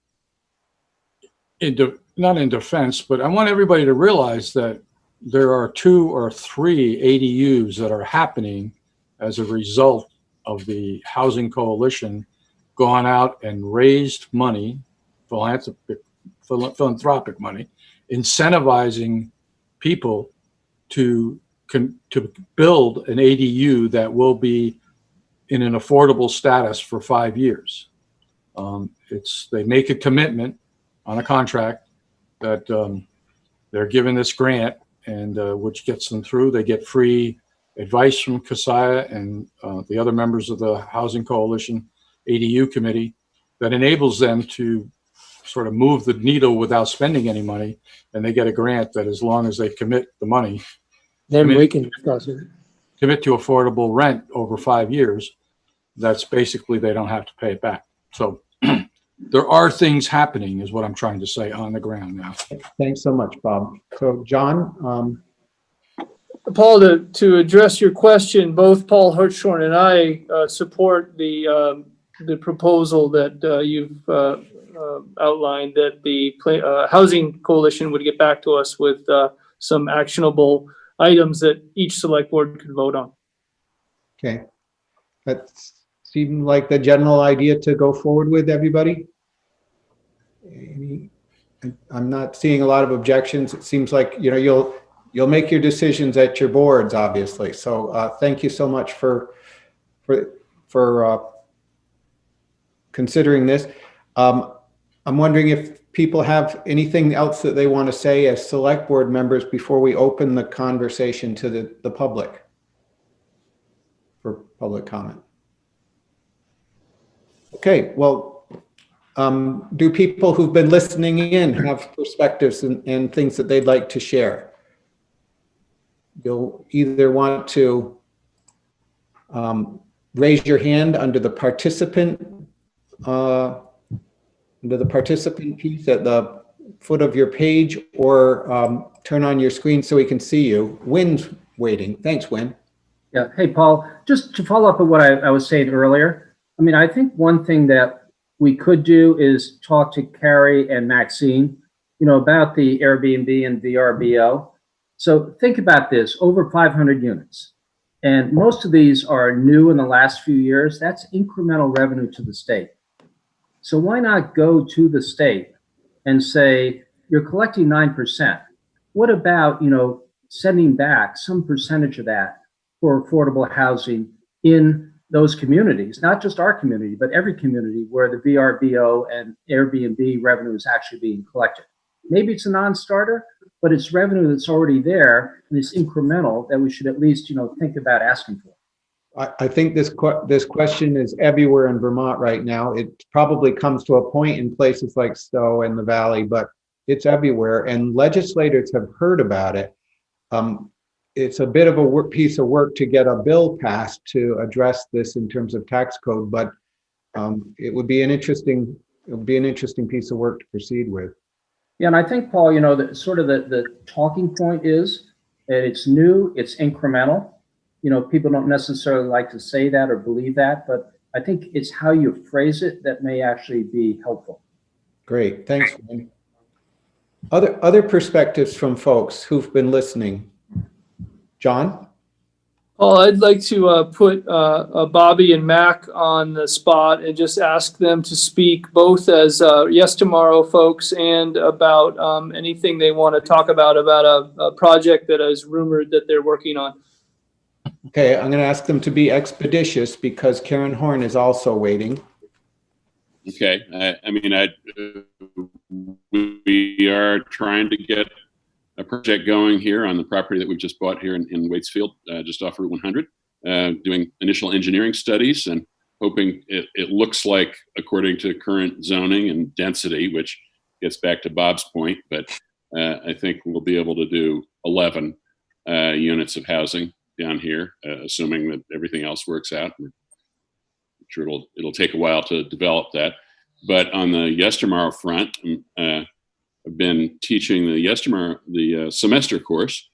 not in defense, but I want everybody to realize that there are 2 or 3 ADUs that are happening as a result of the Housing Coalition gone out and raised money, philanthropic money, incentivizing people to build an ADU that will be in an affordable status for 5 years. They make a commitment on a contract that they're given this grant, and which gets them through. They get free advice from Kasaya and the other members of the Housing Coalition ADU committee. that enables them to sort of move the needle without spending any money, and they get a grant that as long as they commit the money, Then we can discuss it. commit to affordable rent over 5 years, that's basically they don't have to pay it back. So there are things happening is what I'm trying to say on the ground now. Thanks so much, Bob. So John, Paul, to address your question, both Paul Hartshorn and I support the proposal that you've outlined, that the Housing Coalition would get back to us with some actionable items that each select board could vote on. okay. That seemed like the general idea to go forward with, everybody. I'm not seeing a lot of objections. It seems like, you know, you'll make your decisions at your boards, obviously. So thank you so much for considering this. I'm wondering if people have anything else that they want to say as select board members before we open the conversation to the public for public comment. Okay, well, do people who've been listening in have perspectives and things that they'd like to share? You'll either want to raise your hand under the participant piece at the foot of your page, or turn on your screen so we can see you. Wynn's waiting. Thanks, Wynn. Yeah. Hey, Paul, just to follow up on what I was saying earlier. I mean, I think one thing that we could do is talk to Carrie and Maxine, you know, about the Airbnb and VRBO. So think about this, over 500 units. And most of these are new in the last few years. That's incremental revenue to the state. So why not go to the state and say, you're collecting 9%. What about, you know, sending back some percentage of that for affordable housing in those communities, not just our community, but every community where the VRBO and Airbnb revenue is actually being collected. Maybe it's a non-starter, but it's revenue that's already there and it's incremental that we should at least, you know, think about asking for. I think this question is everywhere in Vermont right now. It probably comes to a point in places like Stowe and the Valley, but it's everywhere, and legislators have heard about it. It's a bit of a piece of work to get a bill passed to address this in terms of tax code, but it would be an interesting piece of work to proceed with. Yeah, and I think, Paul, you know, the talking point is that it's new, it's incremental. You know, people don't necessarily like to say that or believe that, but I think it's how you phrase it that may actually be helpful. Great, thanks, Wayne. Other perspectives from folks who've been listening. John? Paul, I'd like to put Bobby and Mac on the spot and just ask them to speak both as Yes Tomorrow folks and about anything they want to talk about a project that is rumored that they're working on. Okay, I'm going to ask them to be expeditious because Karen Horn is also waiting. Okay, we are trying to get a project going here on the property that we've just bought here in Waitsfield, just off Route 100, doing initial engineering studies and hoping it looks like, according to current zoning and density, which gets back to Bob's point, but I think we'll be able to do 11 units of housing down here, assuming that everything else works out. I'm sure it'll take a while to develop that. But on the Yes Tomorrow front, I've been teaching the semester course,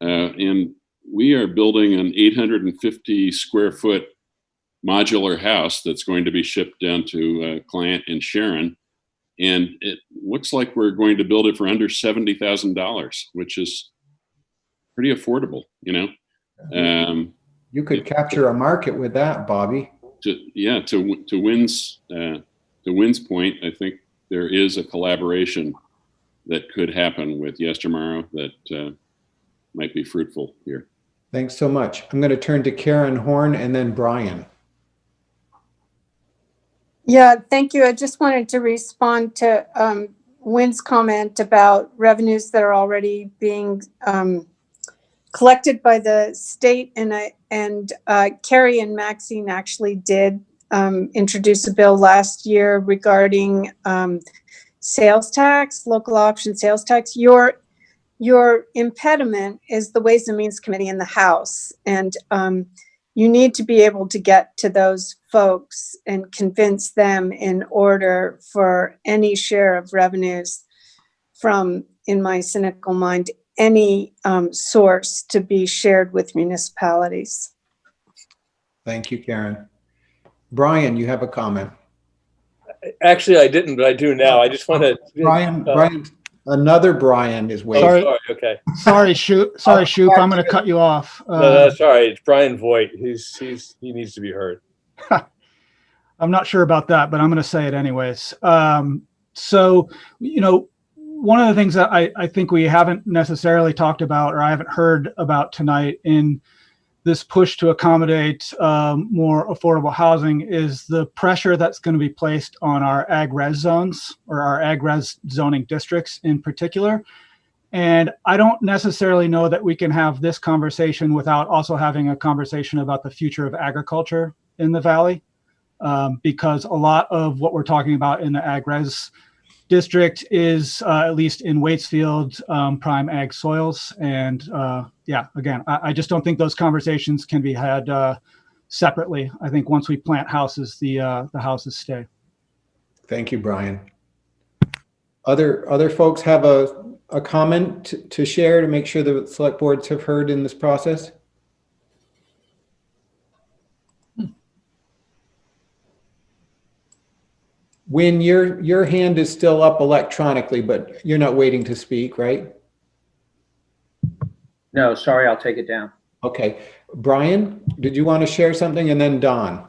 and we are building an 850 square foot modular house that's going to be shipped down to a client in Sharon. And it looks like we're going to build it for under $70,000, which is pretty affordable, you know. You could capture a market with that, Bobby. To Wynn's point, I think there is a collaboration that could happen with Yes Tomorrow that might be fruitful here. Thanks so much. I'm going to turn to Karen Horn and then Brian. Yeah, thank you. I just wanted to respond to Wynn's comment about revenues that are already being collected by the state, and Carrie and Maxine actually did introduced a bill last year regarding sales tax, local option sales tax. Your impediment is the Ways and Means Committee in the House. And you need to be able to get to those folks and convince them in order for any share of revenues from, in my cynical mind, any source to be shared with municipalities. Thank you, Karen. Brian, you have a comment. Actually, I didn't, but I do now. I just want to. Brian, another Brian is waiting. Oh, sorry. Okay. Sorry, Shoop. I'm going to cut you off. No, that's all right. It's Brian Voigt. He needs to be heard. I'm not sure about that, but I'm going to say it anyways. So, one of the things that I think we haven't necessarily talked about, or I haven't heard about tonight in this push to accommodate more affordable housing, is the pressure that's going to be placed on our ag-res zones, or our ag-res zoning districts in particular. And I don't necessarily know that we can have this conversation without also having a conversation about the future of agriculture in the Valley, because a lot of what we're talking about in the ag-res district is, at least in Waitsfield, prime ag soils. And yeah, again, I just don't think those conversations can be had separately. I think once we plant houses, the houses stay. Thank you, Brian. Other folks have a comment to share to make sure the select boards have heard in this process? Win, your hand is still up electronically, but you're not waiting to speak, right? No, sorry, I'll take it down. Okay. Brian, did you want to share something? And then Don.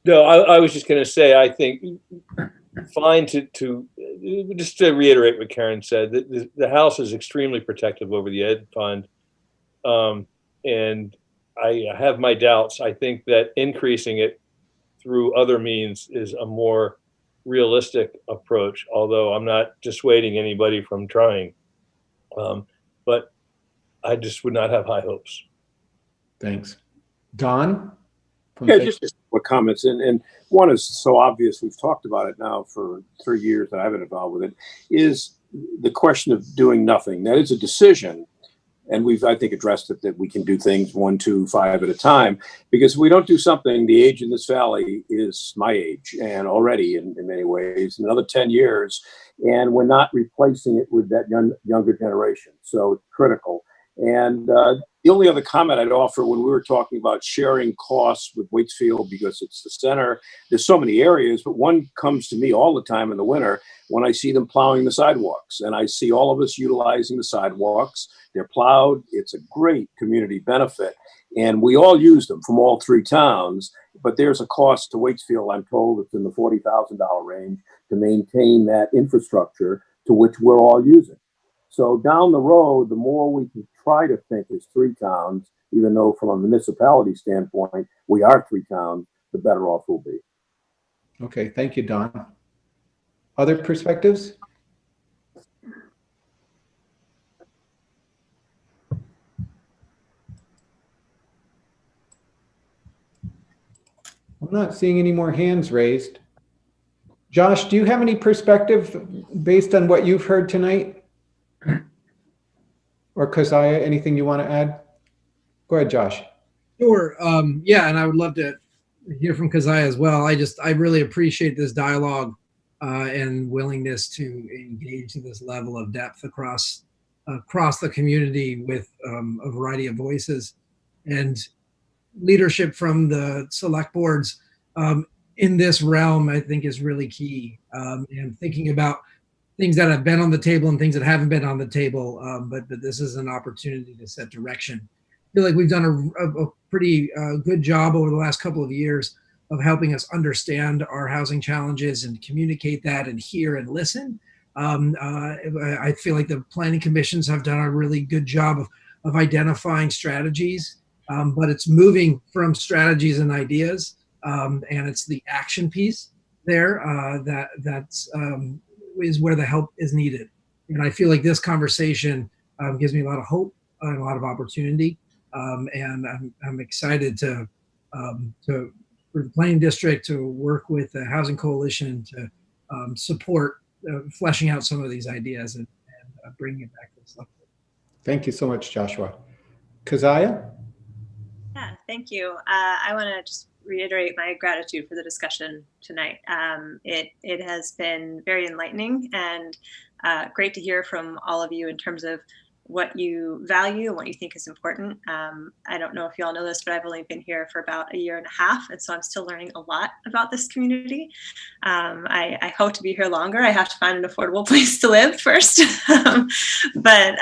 No, I was just going to say, I think fine to just to reiterate what Karen said, the House is extremely protective over the Ed Fund. And I have my doubts. I think that increasing it through other means is a more realistic approach, although I'm not dissuading anybody from trying. But I just would not have high hopes. Thanks. Don? Yeah, just what comments. And one is so obvious, we've talked about it now for 3 years that I've been involved with it, is the question of doing nothing. That is a decision. And we've, I think, addressed it, that we can do things 1, 2, 5 at a time. Because if we don't do something, the age in this valley is my age, and already in many ways, another 10 years, and we're not replacing it with that younger generation. So it's critical. And the only other comment I'd offer, when we were talking about sharing costs with Waitsfield, because it's the center, there's so many areas, but one comes to me all the time in the winter when I see them plowing the sidewalks. And I see all of us utilizing the sidewalks. They're plowed. It's a great community benefit. And we all use them from all 3 towns. But there's a cost to Waitsfield, I'm told it's in the $40,000 range to maintain that infrastructure to which we're all using. So down the road, the more we can try to think as 3 towns, even though from a municipality standpoint, we are 3 towns, the better off we'll be. Okay, thank you, Don. Other perspectives? I'm not seeing any more hands raised. Josh, do you have any perspective based on what you've heard tonight? Or Keziah, anything you want to add? Go ahead, Josh. Sure. Yeah, and I would love to hear from Keziah as well. I really appreciate this dialogue and willingness to engage to this level of depth across the community with a variety of voices, and leadership from the select boards in this realm, I think, is really key. And thinking about things that have been on the table and things that haven't been on the table, but this is an opportunity to set direction. I feel like we've done a pretty good job over the last couple of years of helping us understand our housing challenges and communicate that and hear and listen. I feel like the planning commissions have done a really good job of identifying strategies, but it's moving from strategies and ideas, and it's the action piece there that's is where the help is needed. And I feel like this conversation gives me a lot of hope and a lot of opportunity. And I'm excited to for the planning district to work with the housing coalition to support fleshing out some of these ideas and bringing it back to the select board. Thank you so much, Joshua. Keziah? Yeah, thank you. I want to just reiterate my gratitude for the discussion tonight. It has been very enlightening and great to hear from all of you in terms of what you value and what you think is important. I don't know if you all know this, but I've only been here for about a year and a half, and so I'm still learning a lot about this community. I hope to be here longer. I have to find an affordable place to live first, but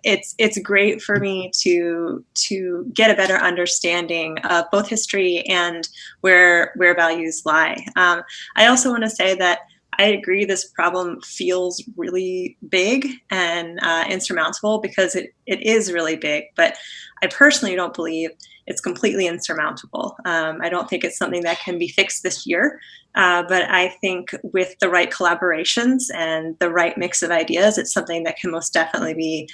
it's great for me to get a better understanding of both history and where values lie. I also want to say that I agree this problem feels really big and insurmountable because it is really big, but I personally don't believe it's completely insurmountable. I don't think it's something that can be fixed this year, but I think with the right collaborations and the right mix of ideas, it's something that can most definitely be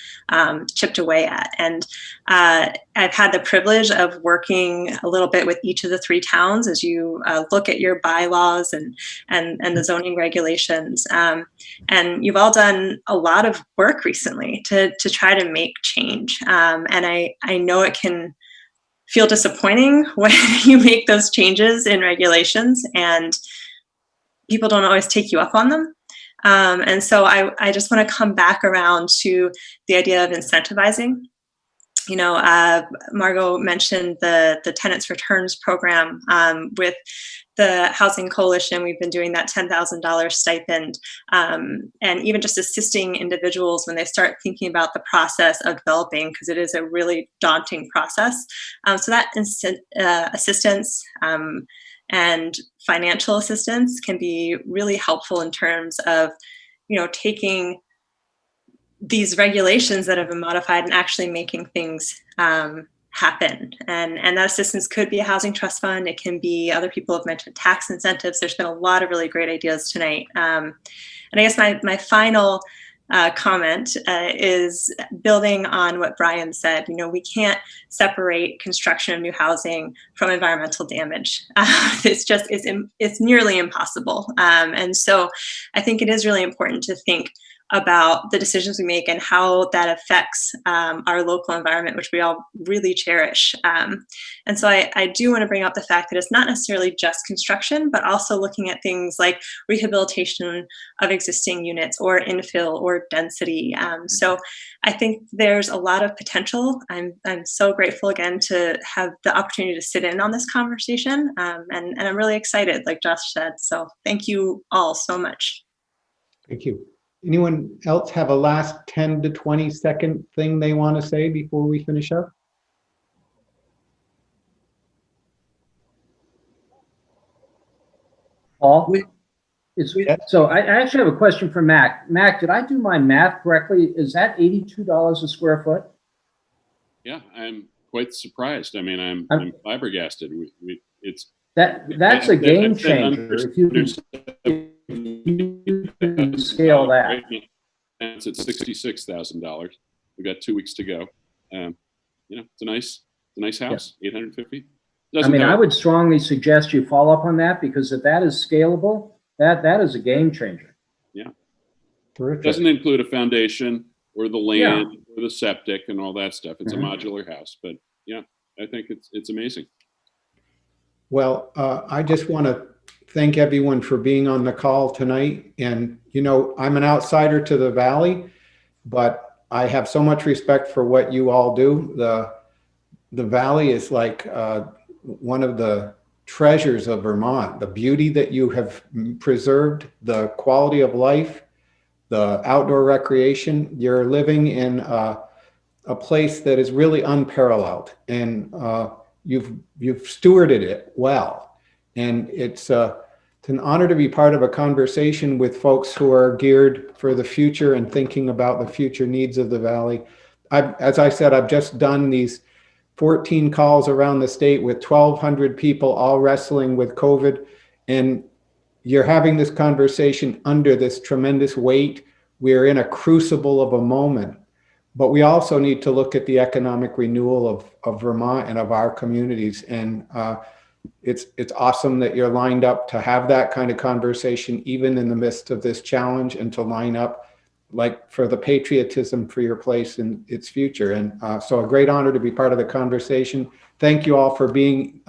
chipped away at. And I've had the privilege of working a little bit with each of the three towns as you look at your bylaws and the zoning regulations. And you've all done a lot of work recently to try to make change. And I know it can feel disappointing when you make those changes in regulations and people don't always take you up on them. And so I just want to come back around to the idea of incentivizing. You know, Margot mentioned the Tenants Returns program with the Housing Coalition. We've been doing that $10,000 stipend, and even just assisting individuals when they start thinking about the process of developing, because it is a really daunting process. So that assistance and financial assistance can be really helpful in terms of, you know, taking these regulations that have been modified and actually making things happen. And that assistance could be a housing trust fund. It can be, other people have mentioned tax incentives. There's been a lot of really great ideas tonight. And I guess my final comment is building on what Brian said. You know, we can't separate construction of new housing from environmental damage. It's nearly impossible. And so I think it is really important to think about the decisions we make and how that affects our local environment, which we all really cherish. And so I do want to bring up the fact that it's not necessarily just construction, but also looking at things like rehabilitation of existing units or infill or density. So I think there's a lot of potential. I'm so grateful again to have the opportunity to sit in on this conversation. And I'm really excited, like Josh said. So thank you all so much. Thank you. Anyone else have a last 10 to 20 second thing they want to say before we finish up? Paul? So I actually have a question for Mac. Mac, did I do my math correctly? Is that $82 a square foot? Yeah, I'm quite surprised. I mean, I'm flabbergasted. That's a game changer. If you can scale that. It's at $66,000. We've got 2 weeks to go. You know, it's a nice house. 850. I mean, I would strongly suggest you follow up on that, because if that is scalable, that is a game changer. Yeah. Terrific. Doesn't include a foundation or the land or the septic and all that stuff. It's a modular house, but yeah, I think it's amazing. Well, I just want to thank everyone for being on the call tonight. And, you know, I'm an outsider to the Valley, but I have so much respect for what you all do. The Valley is like one of the treasures of Vermont. The beauty that you have preserved, the quality of life, the outdoor recreation. You're living in a place that is really unparalleled, and you've stewarded it well. And it's an honor to be part of a conversation with folks who are geared for the future and thinking about the future needs of the Valley. As I said, I've just done these 14 calls around the state with 1,200 people all wrestling with COVID. And you're having this conversation under this tremendous weight. We're in a crucible of a moment But we also need to look at the economic renewal of Vermont and of our communities. And it's awesome that you're lined up to have that kind of conversation, even in the midst of this challenge, and to line up like for the patriotism for your place and its future. And so a great honor to be part of the conversation. Thank you all for being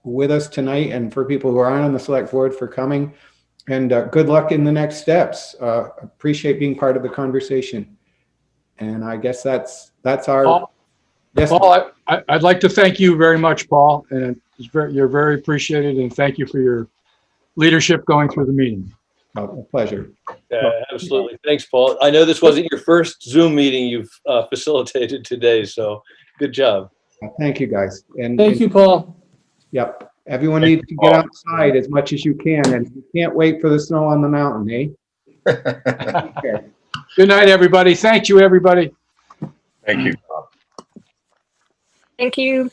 with us tonight, and for people who aren't on the select board for coming. And good luck in the next steps. Appreciate being part of the conversation. And I guess that's our. Paul, yes. Paul, I'd like to thank you very much, Paul, and you're very appreciated, and thank you for your leadership going through the meeting. Oh, a pleasure. Absolutely. Thanks, Paul. I know this wasn't your first Zoom meeting you've facilitated today, so good job. Thank you, guys. And Thank you, Paul. Yep. Everyone needs to get outside as much as you can, and you can't wait for the snow on the mountain, eh? Okay. Good night, everybody. Thank you, everybody. Thank you. Thank you.